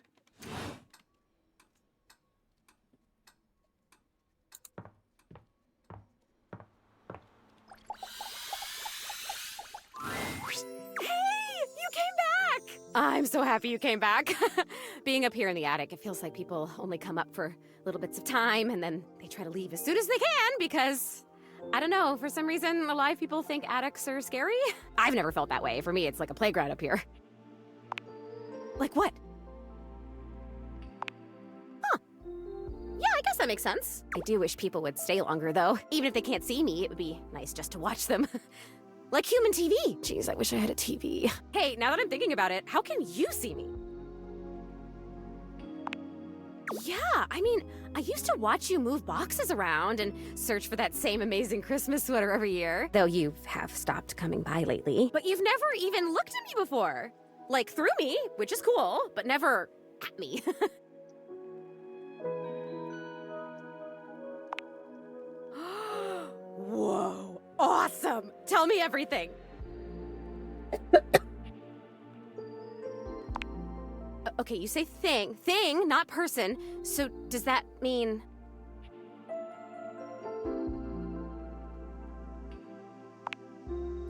I'm so happy you came back. Being up here in the attic, it feels like people only come up for little bits of time and then they try to leave as soon as they can because, I don't know, for some reason a lot of people think attics are scary. I've never felt that way. For me, it's like a playground up here. Like what? Huh. Yeah, I guess that makes sense. I do wish people would stay longer though. Even if they can't see me, it would be nice just to watch them. Like human TV. Jeez, I wish I had a TV. Hey, now that I'm thinking about it, how can you see me? Yeah, I mean, I used to watch you move boxes around and search for that same amazing Christmas sweater every year. Though you have stopped coming by lately. But you've never even looked at me before. Like through me, which is cool, but never at me. Whoa, awesome! Tell me everything. Okay, you say thing. Thing, not person. So does that mean...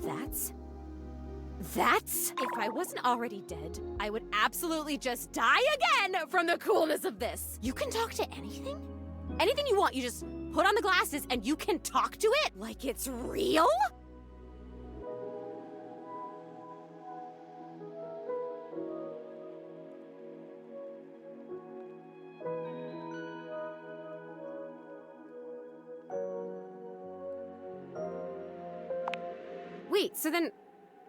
That's... If I wasn't already dead, I would absolutely just die again from the coolness of this. You can talk to anything? Anything you want, you just put on the glasses and you can talk to it like it's real? Wait, so then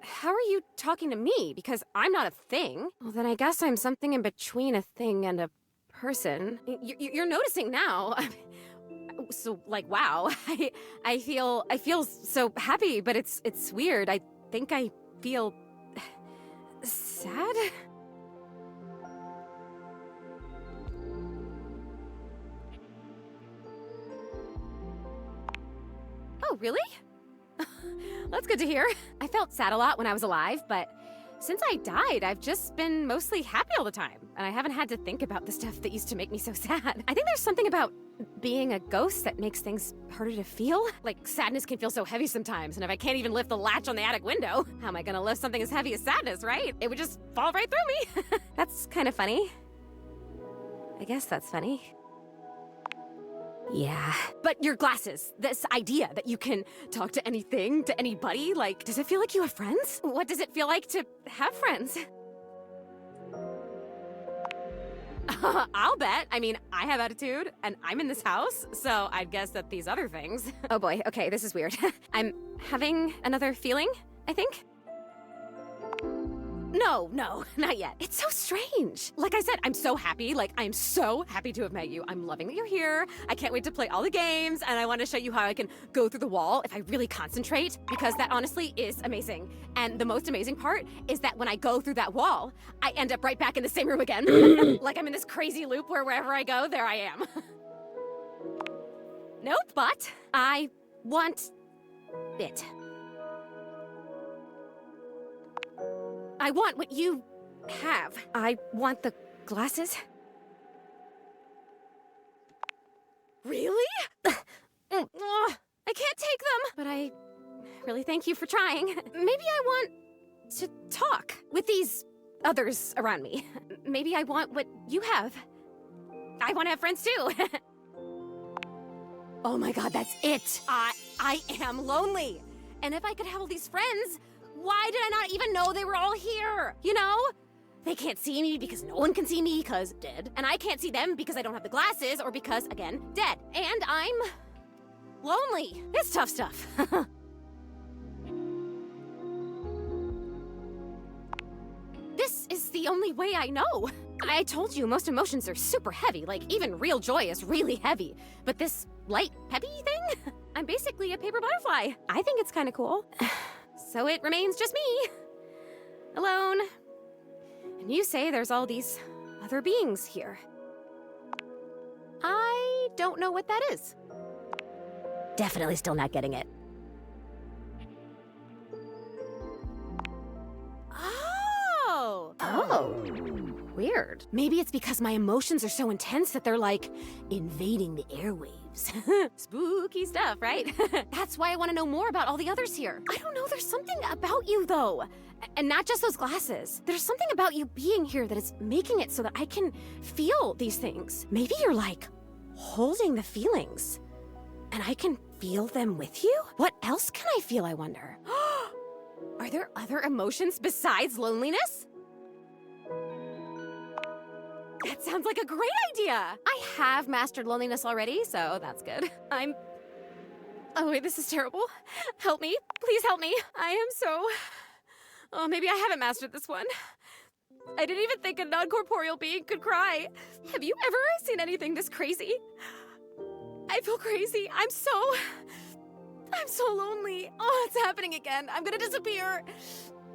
how are you talking to me? Because I'm not a thing. Well, then I guess I'm something in between a thing and a person. You're noticing now. So, like, wow. I feel so happy, but it's weird. I think I feel sad. Oh, really? That's good to hear. I felt sad a lot when I was alive, but since I died, I've just been mostly happy all the time, and I haven't had to think about the stuff that used to make me so sad. I think there's something about being a ghost that makes things harder to feel. Like, sadness can feel so heavy sometimes, and if I can't even lift the latch on the attic window, how am I gonna lift something as heavy as sadness, right? It would just fall right through me. That's kind of funny. I guess that's funny. Yeah. But your glasses, this idea that you can talk to anything, to anybody, like, does it feel like you have friends? What does it feel like to have friends? I'll bet. I mean, I have attitude, and I'm in this house, so I'd guess that these other things... Oh boy, okay, this is weird. I'm having another feeling, I think. No, not yet. It's so strange. Like I said, I'm so happy. Like, I'm so happy to have met you. I'm loving that you're here. I can't wait to play all the games, and I want to show you how I can go through the wall if I really concentrate, because that honestly is amazing. And the most amazing part is that when I go through that wall, I end up right back in the same room again. Like I'm in this crazy loop where wherever I go, there I am. Nope, but I want it. I want what you have. I want the glasses. Really? I can't take them. But I really thank you for trying. Maybe I want to talk with these others around me. Maybe I want what you have. I want to have friends too. Oh my god, that's it. I am lonely. And if I could have all these friends, why did I not even know they were all here? You know? They can't see me because no one can see me because dead. And I can't see them because I don't have the glasses or because, again, dead. And I'm lonely. It's tough stuff. This is the only way I know. I told you most emotions are super heavy, like even real joy is really heavy. But this light, peppy thing? I'm basically a paper butterfly. I think it's kind of cool. So it remains just me. Alone. And you say there's all these other beings here. I don't know what that is. Definitely still not getting it. Oh, weird. Maybe it's because my emotions are so intense that they're like invading the airwaves. Spooky stuff, right? That's why I want to know more about all the others here. I don't know, there's something about you though. And not just those glasses. There's something about you being here that is making it so that I can feel these things. Maybe you're like holding the feelings and I can feel them with you? What else can I feel, I wonder? Are there other emotions besides loneliness? That sounds like a great idea! I have mastered loneliness already, so that's good. Oh wait, this is terrible. Help me. Please help me. I am so... Oh, maybe I haven't mastered this one. I didn't even think a non-corporeal being could cry. Have you ever seen anything this crazy? I feel crazy. I'm so lonely. Oh, it's happening again. I'm gonna disappear.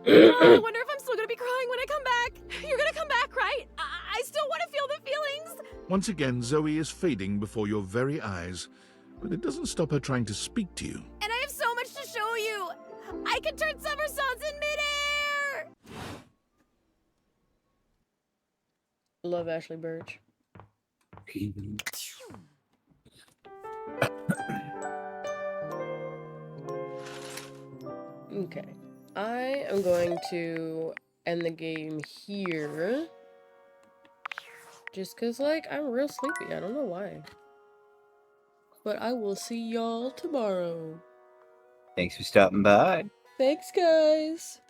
Oh, I wonder if I'm still gonna be crying when I come back. You're gonna come back, right? I still want to feel the feelings. Once again, Zoe is fading before your very eyes, but it doesn't stop her trying to speak to you. And I have so much to show you. I can turn somersaults in midair. Love Ashley Birch. Okay. I am going to end the game here. Just because, like, I'm real sleepy. I don't know why. But I will see y'all tomorrow. Thanks for stopping by. Thanks, guys.